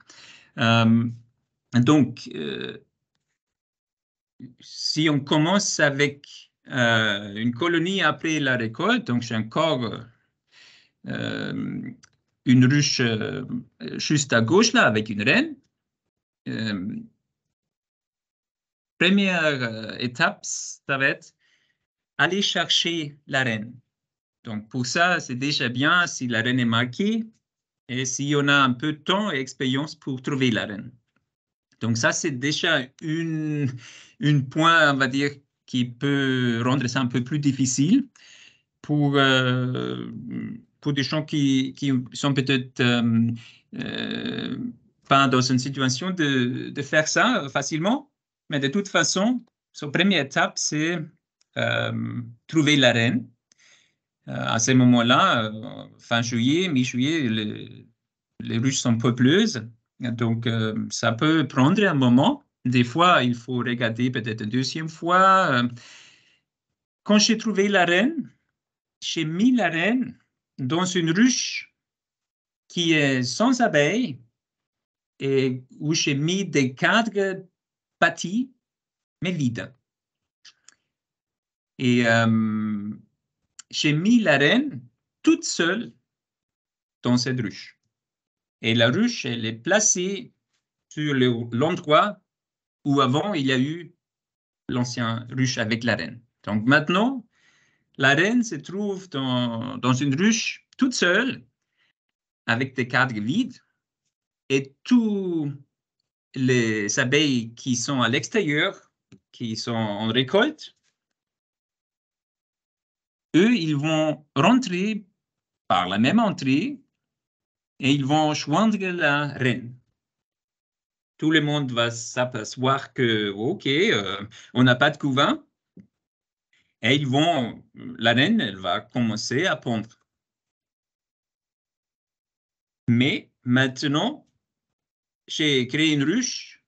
Donc, si on commence avec une colonie après la récolte, donc j'ai encore une ruche juste à gauche là avec une reine. Première étape, ça va être aller chercher la reine. Donc pour ça, c'est déjà bien si la reine est marquée et si on a un peu de temps et expérience pour trouver la reine. Donc ça, c'est déjà une point, on va dire, qui peut rendre ça un peu plus difficile pour des gens qui sont peut-être pas dans une situation de faire ça facilement. Mais de toute façon, sa première étape, c'est trouver la reine. À ce moment-là, fin juillet, mi-juillet, les ruches sont peupleuses. Donc, ça peut prendre un moment. Des fois, il faut regarder peut-être une deuxième fois. Quand j'ai trouvé la reine, j'ai mis la reine dans une ruche qui est sans abeilles et où j'ai mis des cadres bâtis, mais vides. Et j'ai mis la reine toute seule dans cette ruche. Et la ruche, elle est placée sur l'endroit où avant il y a eu l'ancien ruche avec la reine. Donc maintenant, la reine se trouve dans une ruche toute seule avec des cadres vides et tout les abeilles qui sont à l'extérieur, qui sont en récolte, eux, ils vont rentrer par la même entrée et ils vont joindre la reine. Tout le monde va s'apercevoir que, OK, on n'a pas de couvain. Et la reine, elle va commencer à pondre. Mais maintenant, j'ai créé une ruche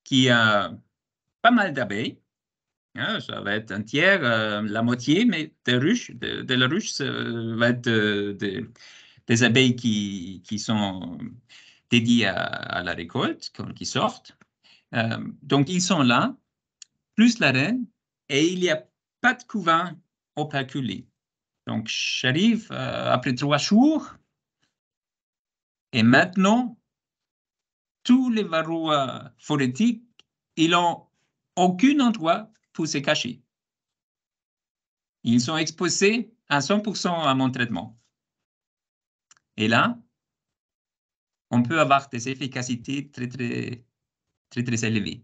qui a pas mal d'abeilles. Hein, ça va être un tiers, la moitié, mais de la ruche, ça va être des abeilles qui sont dédiées à la récolte, qui sortent. Donc, ils sont là, plus la reine, et il n'y a pas de couvain operculé. Donc, j'arrive après 3 jours, et maintenant, tous les varroas phorétiques, ils n'ont aucun endroit pour se cacher. Ils sont exposés à 100% à mon traitement. Et là, on peut avoir des efficacités très, très, très, très élevées.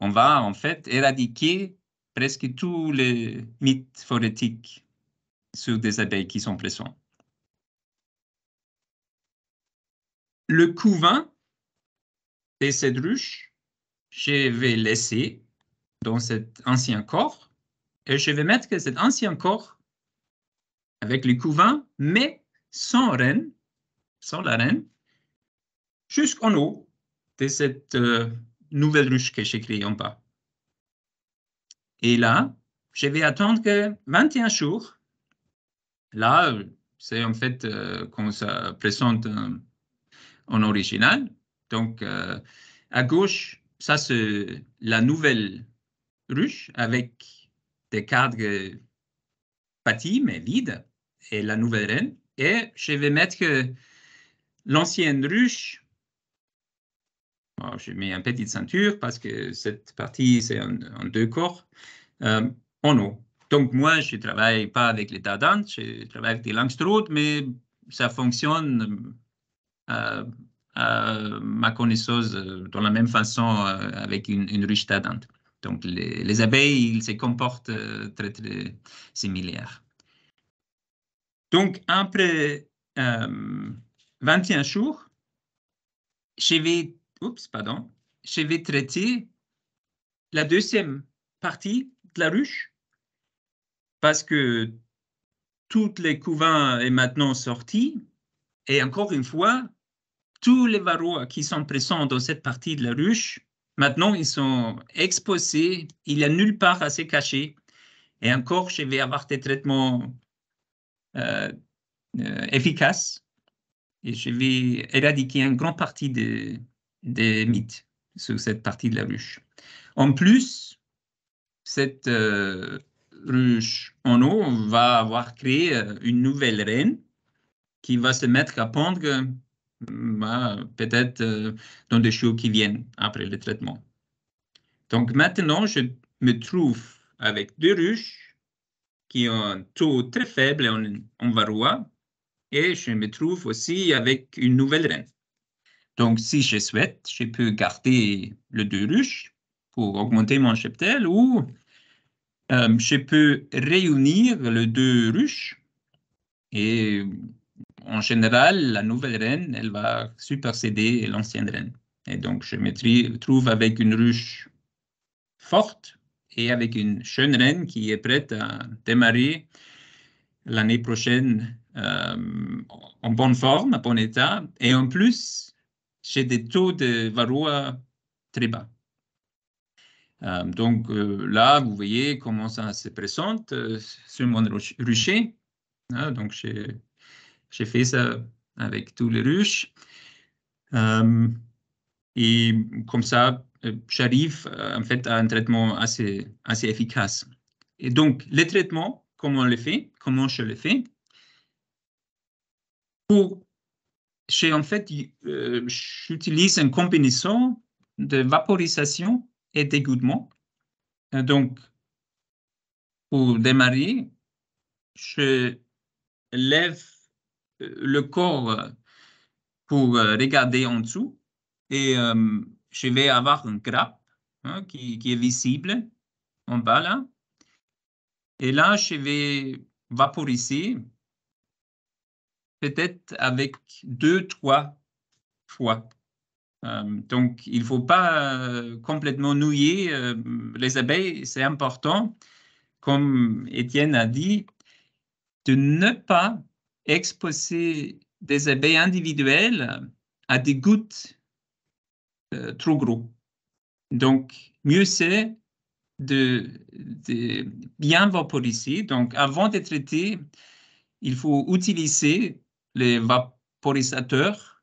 On va en fait éradiquer presque tous les mythes phorétiques sur des abeilles qui sont présents. Le couvain de cette ruche, je vais laisser dans cet ancien corps et je vais mettre cet ancien corps avec le couvain, mais sans la reine, jusqu'en haut de cette nouvelle ruche que j'ai créée en bas. Et là, je vais attendre 21 jours. Là, c'est en fait quand ça présente en original. Donc, à gauche, ça c'est la nouvelle ruche avec des cadres bâtis mais vides et la nouvelle reine. Et je vais mettre l'ancienne ruche. Alors, je mets une petite ceinture parce que cette partie, c'est en 2 corps, en haut. Donc, moi, je ne travaille pas avec les Dadant, je travaille avec des Langstroth, mais ça fonctionne à ma connaissance de la même façon avec une ruche Dadant. Donc, les abeilles, ils se comportent très, très similaires. Donc, après 21 jours, je vais traiter la deuxième partie de la ruche parce que tous les couvains est maintenant sortis et encore une fois, tous les varroas qui sont présents dans cette partie de la ruche, maintenant ils sont exposés, il n'y a nulle part à se cacher et encore je vais avoir des traitements efficaces et je vais éradiquer une grande partie des mythes sur cette partie de la ruche. En plus, cette ruche en eau va avoir créé une nouvelle reine qui va se mettre à pondre peut-être dans des jours qui viennent après le traitement. Donc maintenant, je me trouve avec 2 ruches qui ont un taux très faible en varroa et je me trouve aussi avec une nouvelle reine. Donc, si je souhaite, je peux garder les 2 ruches pour augmenter mon cheptel ou je peux réunir les 2 ruches et en général, la nouvelle reine, elle va superséder l'ancienne reine. Et donc, je me trouve avec une ruche forte et avec une jeune reine qui est prête à démarrer l'année prochaine en bonne forme, en bon état. Et en plus, j'ai des taux de varroa très bas. Donc là, vous voyez comment ça se présente sur mon rucher. Donc, j'ai fait ça avec tous les ruches. Et comme ça, j'arrive en fait à un traitement assez efficace. Et donc, les traitements, comment je le fais? En fait, j'utilise une combinaison de vaporisation et d'égouttement. Donc, pour démarrer, je lève le corps pour regarder en dessous Et je vais avoir une grappe qui est visible en bas là. Et là, je vais vaporiser peut-être avec 2-3 fois. Donc, il ne faut pas complètement nouiller les abeilles. C'est important, comme Étienne a dit, de ne pas exposer des abeilles individuelles à des gouttes trop gros. Donc, mieux c'est de bien vaporiser. Donc, avant de traiter, il faut utiliser les vaporisateurs,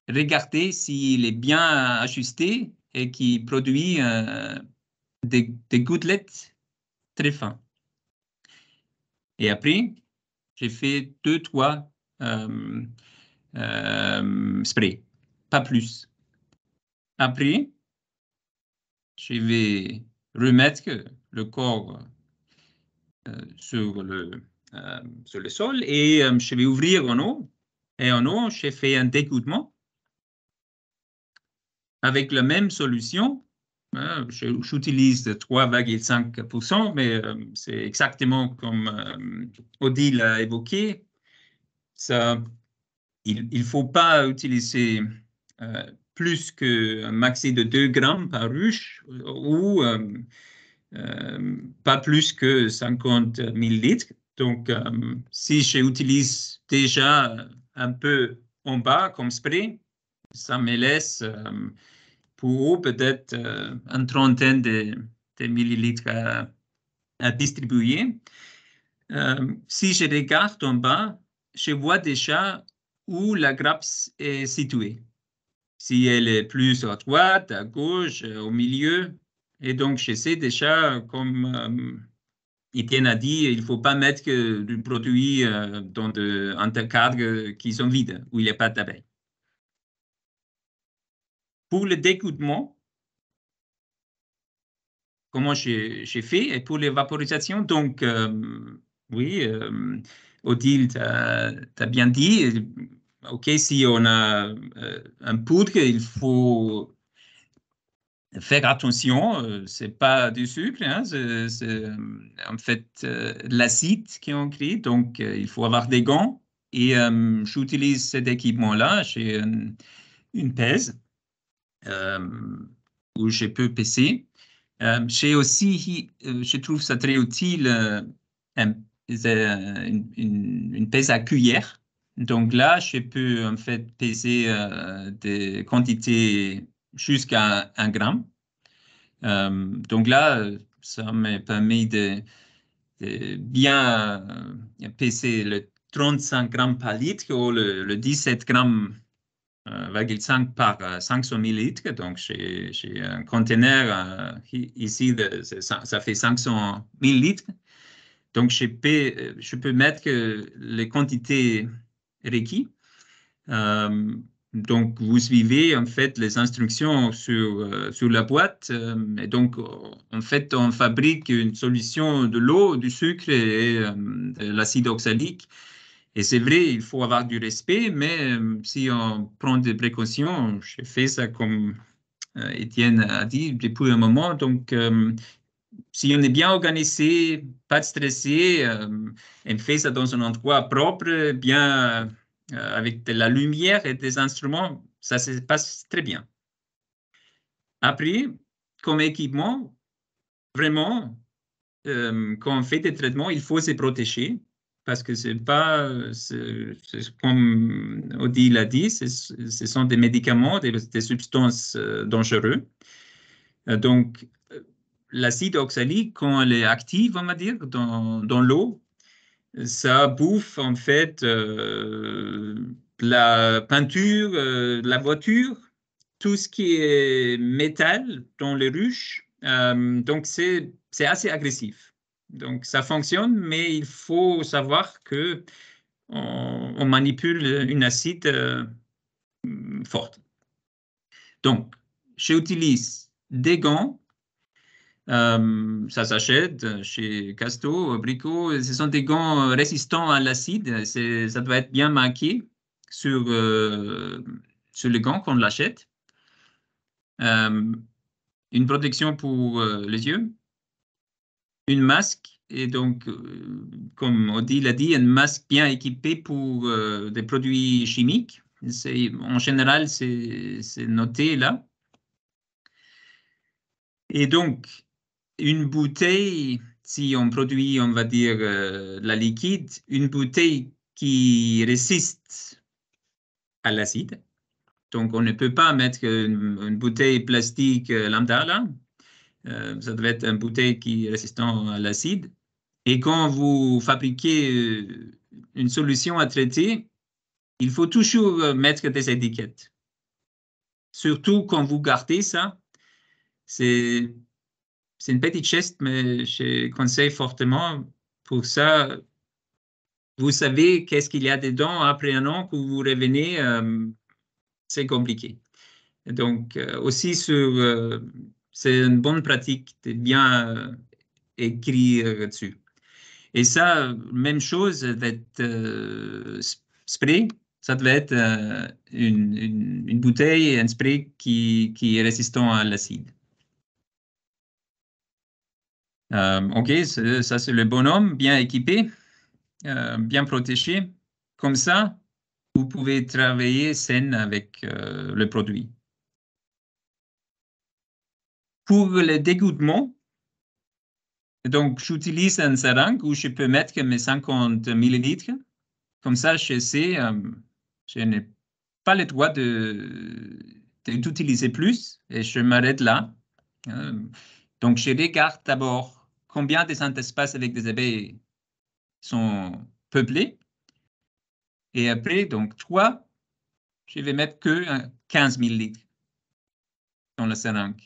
regarder s'il est bien ajusté et qu'il produit des gouttelettes très fines. Et après, j'ai fait 2-3 sprays, pas plus. Après, je vais remettre le corps sur le sol et je vais ouvrir en eau. Et en eau, j'ai fait un dégouttement avec la même solution. J'utilise 3,5%, mais c'est exactement comme Odile l'a évoqué. Ça, il ne faut pas utiliser plus qu'un maxi de 2 grammes par ruche ou pas plus que 50 millilitres. Donc, si j'utilise déjà un peu en bas comme spray, ça me laisse pour peut-être une trentaine de millilitres à distribuer. Si je regarde en bas, je vois déjà où la grappe est située. Si elle est plus à droite, à gauche, au milieu. Et donc, je sais déjà, comme Étienne a dit, il ne faut pas mettre du produit dans des intercadres qui sont vides, où il n'y a pas d'abeilles. Pour le dégouttement, comment j'ai fait, et pour les vaporisations, donc, oui, Odile, tu as bien dit, OK, si on a un poudre, il faut faire attention, ce n'est pas du sucre, hein, c'est en fait l'acide qui est créé, donc il faut avoir des gants. Et j'utilise cet équipement-là, j'ai une pèse où je peux peser. J'ai aussi, je trouve ça très utile, une pèse à cuillère. Donc là, je peux en fait peser des quantités jusqu'à 1 gramme. Donc là, ça me permet de bien peser le 35 grammes par litre ou le 17 grammes 5 par 500 millilitres. Donc, j'ai un conteneur ici, ça fait 500 millilitres. Donc, je peux mettre les quantités requises. Donc, vous suivez en fait les instructions sur la boîte. Et donc, en fait, on fabrique une solution de l'eau, du sucre et de l'acide oxalique. Et c'est vrai, il faut avoir du respect, mais si on prend des précautions, je fais ça comme Étienne a dit depuis un moment. Donc, si on est bien organisé, pas de stressé, on fait ça dans un endroit propre, bien avec de la lumière et des instruments, ça se passe très bien. Après, comme équipement, vraiment, quand on fait des traitements, il faut se protéger parce que c'est pas, comme Odile l'a dit, ce sont des médicaments, des substances dangereuses. Donc, l'acide oxalique, quand elle est active, on va dire, dans l'eau, ça bouffe en fait la peinture, la voiture, tout ce qui est métal dans les ruches. Donc, c'est assez agressif. Donc, ça fonctionne, mais il faut savoir que on manipule une acide forte. Donc, j'utilise des gants. Ça s'achète chez Casto, Brico. Ce sont des gants résistants à l'acide. Ça doit être bien marqué sur les gants qu'on l'achète. une protection pour les yeux, une masque, et donc, comme Odile l'a dit, un masque bien équipé pour des produits chimiques. En général, c'est noté là. Et donc, une bouteille, si on produit, on va dire, la liquide, une bouteille qui résiste à l'acide. Donc, on ne peut pas mettre une bouteille plastique lambda là. Ça doit être une bouteille qui est résistante à l'acide. Et quand vous fabriquez une solution à traiter, il faut toujours mettre des étiquettes. Surtout quand vous gardez ça, c'est une petite geste, mais je conseille fortement pour ça. Vous savez qu'est-ce qu'il y a dedans après un an que vous revenez, c'est compliqué. Donc, aussi, c'est une bonne pratique de bien écrire dessus. Et ça, même chose, d'être spray, ça devait être une bouteille, un spray qui est résistant à l'acide. OK, ça c'est le bonhomme, bien équipé, bien protégé. Comme ça, vous pouvez travailler sain avec le produit. Pour le dégoûtement, donc j'utilise un seringue où je peux mettre mes 50 millilitres. Comme ça, je sais, je n'ai pas le droit d'utiliser plus et je m'arrête là. Donc, je regarde d'abord combien des espaces avec des abeilles sont peuplés. Et après, donc 3, je vais mettre que 15 millilitres dans la seringue.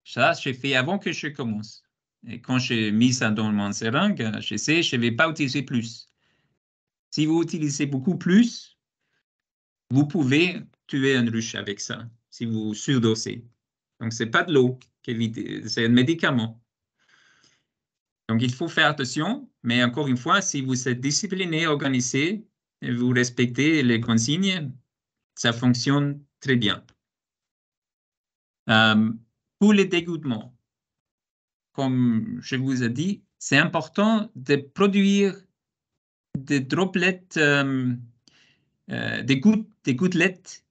Ça, je fais avant que je commence. Et quand j'ai mis ça dans mon seringue, je sais, je ne vais pas utiliser plus. Si vous utilisez beaucoup plus, vous pouvez tuer un ruche avec ça, si vous surdosez. Donc, ce n'est pas de l'eau, c'est un médicament. Donc, il faut faire attention, mais encore une fois, si vous êtes discipliné, organisé, et vous respectez les consignes, ça fonctionne très bien. Pour les dégoûtements, comme je vous ai dit, c'est important de produire des droplets, des gouttelettes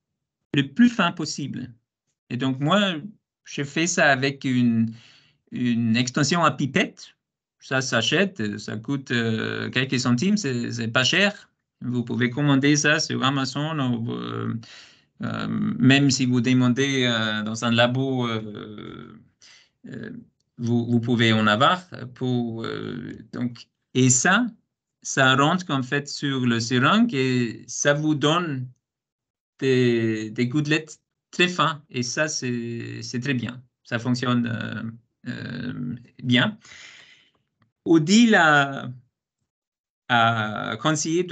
le plus fin possible. Et donc, moi, je fais ça avec une extension à pipette. Ça s'achète, ça coûte quelques centimes, c'est pas cher. Vous pouvez commander ça sur Amazon, même si vous demandez dans un labo, vous pouvez en avoir. Donc, et ça rentre en fait sur le seringue et ça vous donne des gouttelettes très fins. Et ça, c'est très bien. Ça fonctionne bien. Odile a conseillé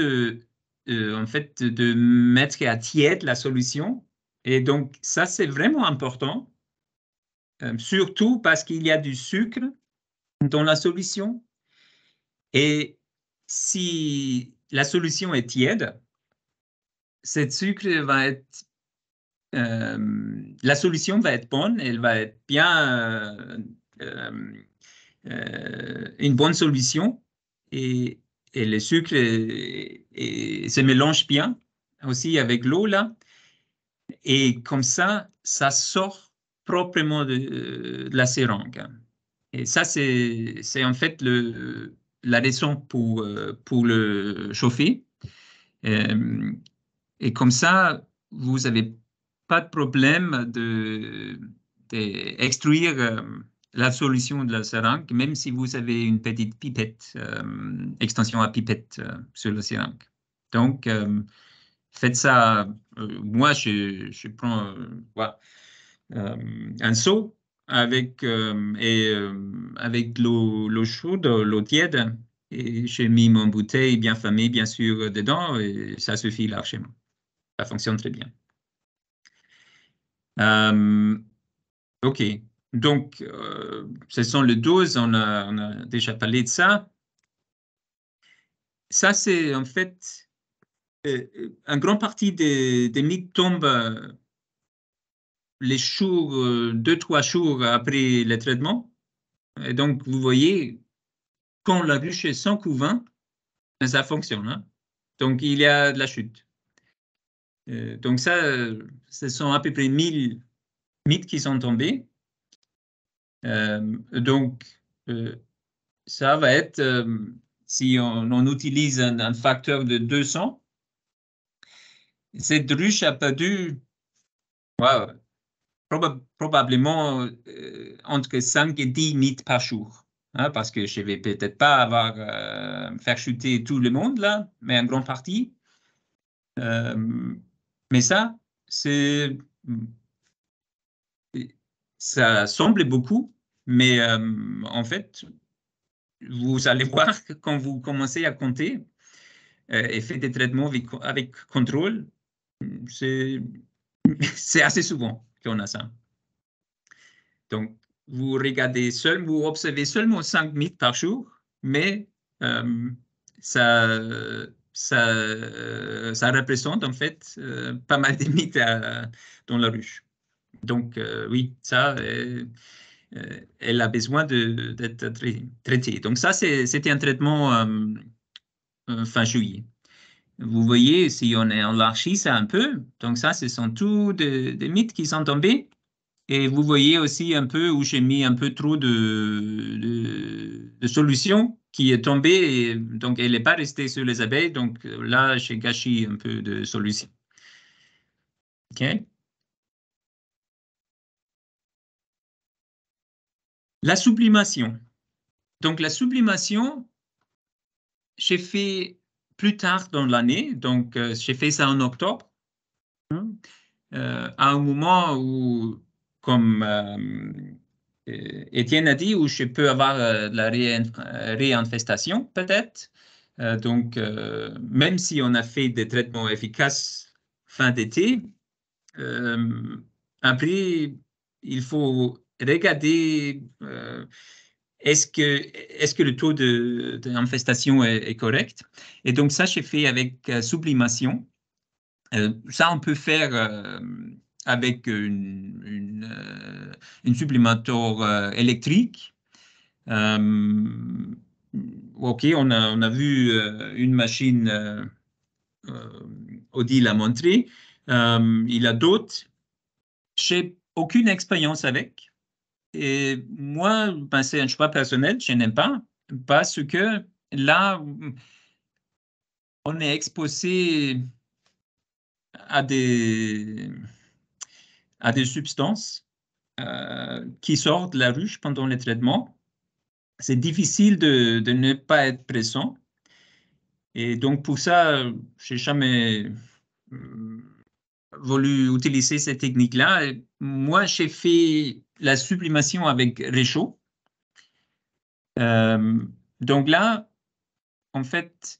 en fait, de mettre à tiède la solution. Et donc, ça, c'est vraiment important, surtout parce qu'il y a du sucre dans la solution. Et si la solution est tiède, cette sucre va être la solution va être bonne, elle va être bien une bonne solution et le sucre se mélange bien aussi avec l'eau là et comme ça sort proprement de la seringue. Et ça c'est en fait la raison pour le chauffer. Et comme ça, vous n'avez pas de problème d'extruire la solution de la seringue, même si vous avez une petite pipette, extension à pipette sur la seringue. Donc, faites ça. Moi, je prends un seau avec, avec l'eau chaude, l'eau tiède, et j'ai mis mon bouteille bien fermée, bien sûr, dedans, et ça suffit largement. Ça fonctionne très bien. OK. Donc, ce sont les doses. On a déjà parlé de ça. Ça, c'est en fait une grande partie des mythes tombent les jours, 2-3 jours après le traitement. Et donc, vous voyez, quand la ruche est sans couvain, ça fonctionne. Hein? Donc, il y a de la chute. Donc, ça, ce sont à peu près 1000 mythes qui sont tombés. Donc, ça va être, si on utilise un facteur de 200, cette ruche a perdu probablement entre 5 et 10 mythes par jour. Hein, parce que je ne vais peut-être pas faire chuter tout le monde là, mais en grande partie. Mais ça semble beaucoup, mais en fait, vous allez voir que quand vous commencez à compter et faites des traitements avec contrôle, c'est assez souvent qu'on a ça. Donc, vous observez seulement 5 mythes par jour, mais ça représente en fait pas mal de mythes dans la ruche. Donc, oui, ça, elle a besoin d'être traitée. Donc, ça, c'était un traitement fin juillet. Vous voyez, si on élargit ça un peu, donc ça, ce sont tous des mythes qui sont tombés. Et vous voyez aussi un peu où j'ai mis un peu trop de solution qui est tombée. Et donc, elle n'est pas restée sur les abeilles. Donc, là, j'ai gâché un peu de solution. OK? La sublimation. Donc, la sublimation, j'ai fait plus tard dans l'année. Donc, j'ai fait ça en octobre. À un moment où, comme Étienne a dit, où je peux avoir de la réinfestation, peut-être. Donc, même si on a fait des traitements efficaces fin d'été, après, il faut regarder est-ce que le taux d'infestation est correct. Et donc, ça, j'ai fait avec sublimation. Ça, on peut faire avec une sublimateur électrique. OK, on a vu une machine, Odile l'a montré. Il y a d'autres. Je n'ai aucune expérience avec. Et moi, ben, c'est un choix personnel, je n'aime pas, parce que là, on est exposé à des substances qui sortent de la ruche pendant les traitements. C'est difficile de ne pas être présent. Et donc, pour ça, je n'ai jamais voulu utiliser cette technique-là. Moi, j'ai fait la sublimation avec réchaud. Donc là, en fait,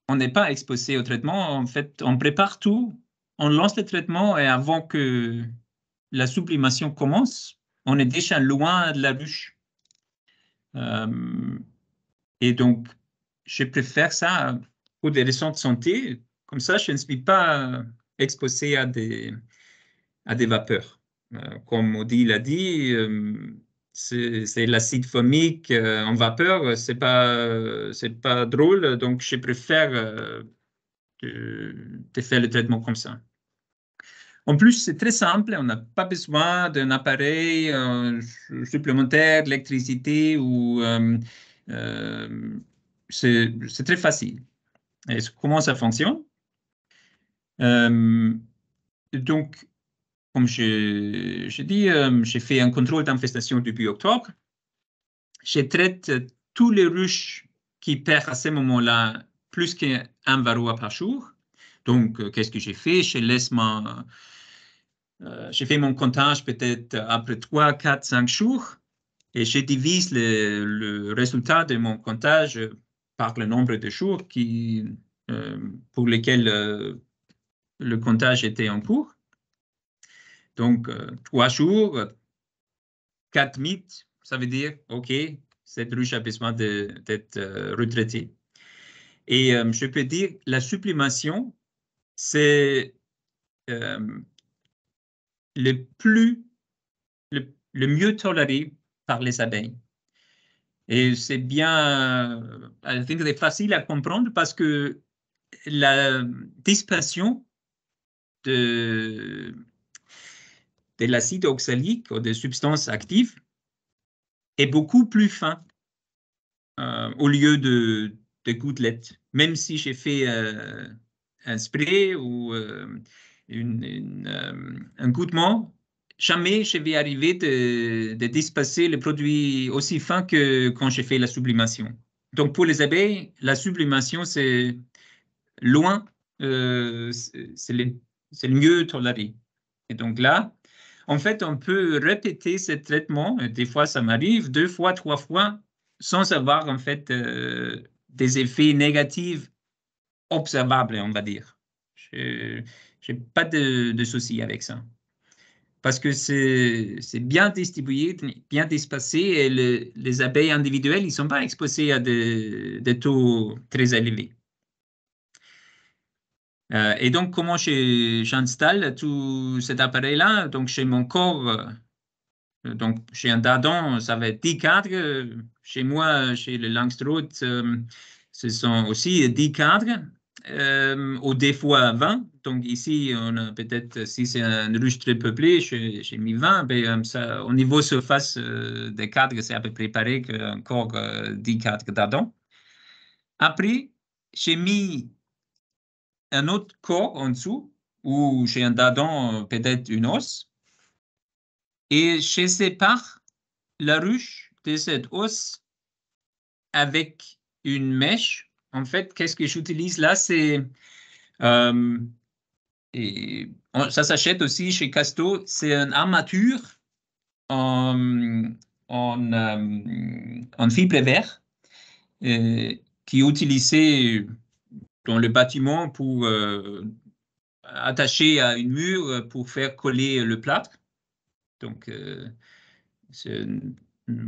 on n'est pas exposé au traitement. En fait, on prépare tout, on lance le traitement et avant que la sublimation commence, on est déjà loin de la ruche. Et donc, je préfère ça pour des raisons de santé. Comme ça, je ne suis pas exposé à des vapeurs. Comme Odile l'a dit, c'est l'acide formique en vapeur, c'est pas drôle, donc je préfère de faire le traitement comme ça. En plus, c'est très simple, on n'a pas besoin d'un appareil supplémentaire, d'électricité ou c'est très facile. Et comment ça fonctionne? Donc, comme je dis, j'ai fait un contrôle d'infestation depuis octobre. Je traite tous les ruches qui perdent à ce moment-là plus qu'un varroa par jour. Donc, qu'est-ce que j'ai fait? J'ai fait mon comptage peut-être après 3, 4, 5 jours et je divise le résultat de mon comptage par le nombre de jours pour lesquels le comptage était en cours. Donc, 3 jours, 4 mythes, ça veut dire, OK, cette ruche a besoin d'être retraitée. Et je peux dire, la sublimation, c'est le mieux toléré par les abeilles. Et c'est bien, I think c'est facile à comprendre parce que la dispersion de l'acide oxalique ou des substances actives est beaucoup plus fin au lieu de gouttelettes. Même si j'ai fait un spray ou un gouttement, jamais je vais arriver de disperser le produit aussi fin que quand j'ai fait la sublimation. Donc pour les abeilles, la sublimation, c'est loin, c'est le mieux toléré. Et donc là, en fait, on peut répéter ce traitement. Des fois, ça m'arrive 2 fois, 3 fois, sans avoir en fait des effets négatifs observables, on va dire. Je n'ai pas de souci avec ça. Parce que c'est bien distribué, bien dispersé, et les abeilles individuelles, ils ne sont pas exposés à des taux très élevés. Et donc, comment j'installe tout cet appareil-là? Donc, chez mon corps, donc chez un dardon, ça va être 10 cadres. Chez moi, chez le Langstroth, ce sont aussi 10 cadres, ou des fois 20. Donc ici, on a peut-être, si c'est une ruche très peuplée, j'ai mis 20. Mais, ça, au niveau surface des cadres, c'est à peu près pareil qu'encore 10 cadres dardons. Après, j'ai mis un autre corps en dessous, où j'ai un dardon, peut-être une os, et je sépare la ruche de cette os avec une mèche. En fait, qu'est-ce que j'utilise là? C'est ça s'achète aussi chez Casto. C'est une armature en fibre vert qui est utilisée dans le bâtiment pour attacher à une mur pour faire coller le plâtre. Donc,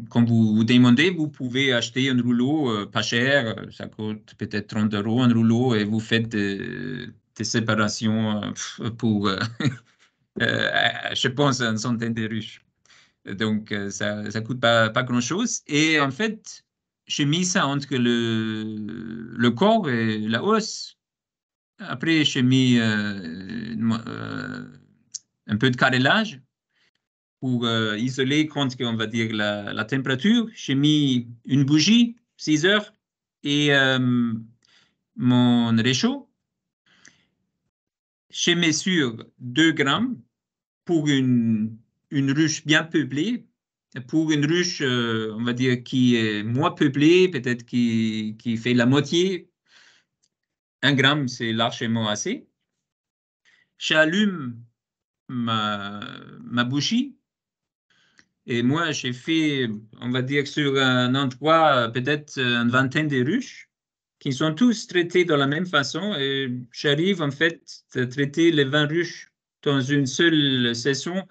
quand vous demandez, vous pouvez acheter un rouleau pas cher, ça coûte peut-être 30 € un rouleau, et vous faites des séparations pour, je pense, une centaine de ruches. Donc, ça ne coûte pas grand-chose. Et en fait, j'ai mis ça entre le corps et la os. Après, j'ai mis un peu de carrelage pour isoler contre, on va dire, la température. J'ai mis une bougie, 6 heures, et mon réchaud. J'ai mis sur 2 grammes pour une ruche bien peuplée. Pour une ruche, on va dire, qui est moins peuplée, peut-être qui fait la moitié, 1 gramme, c'est largement assez. J'allume ma bougie. Et moi, j'ai fait, on va dire, sur un endroit, peut-être une vingtaine de ruches, qui sont tous traités de la même façon. Et j'arrive, en fait, à traiter les 20 ruches dans une seule session.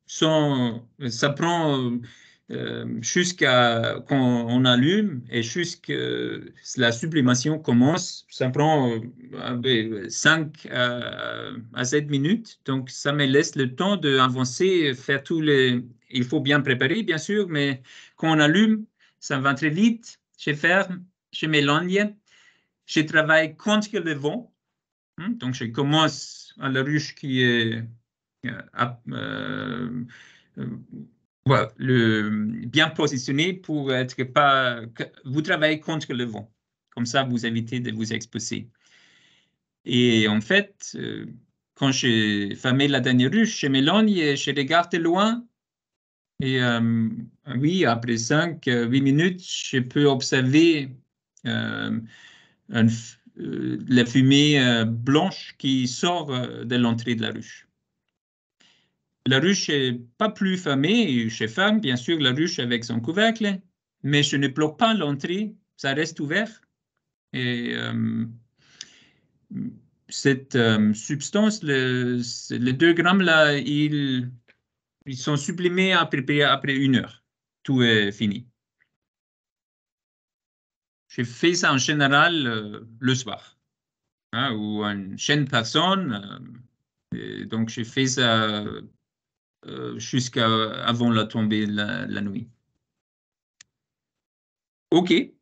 Ça prend jusqu'à quand on allume et jusqu'à la sublimation commence, ça prend 5 à 7 minutes. Donc, ça me laisse le temps d'avancer, faire tous les... Il faut bien préparer, bien sûr, mais quand on allume, ça va très vite. Je ferme, je m'éloigne, je travaille contre le vent. Donc, je commence à la ruche qui est voilà, bien positionné pour être pas... Vous travaillez contre le vent. Comme ça, vous évitez de vous exposer. Et en fait, quand j'ai fermé la dernière ruche, je m'éloigne et je regarde de loin. Et oui, après 5-8 minutes, je peux observer la fumée blanche qui sort de l'entrée de la ruche. La ruche n'est pas plus fermée, je ferme bien sûr la ruche avec son couvercle, mais je ne bloque pas l'entrée, ça reste ouvert. Et cette substance, les 2 grammes là, ils sont sublimés après 1 heure. Tout est fini. Je fais ça en général le soir, hein, ou une jeune personne Et donc, j'ai fait ça jusqu'à avant la tombée de la nuit. OK.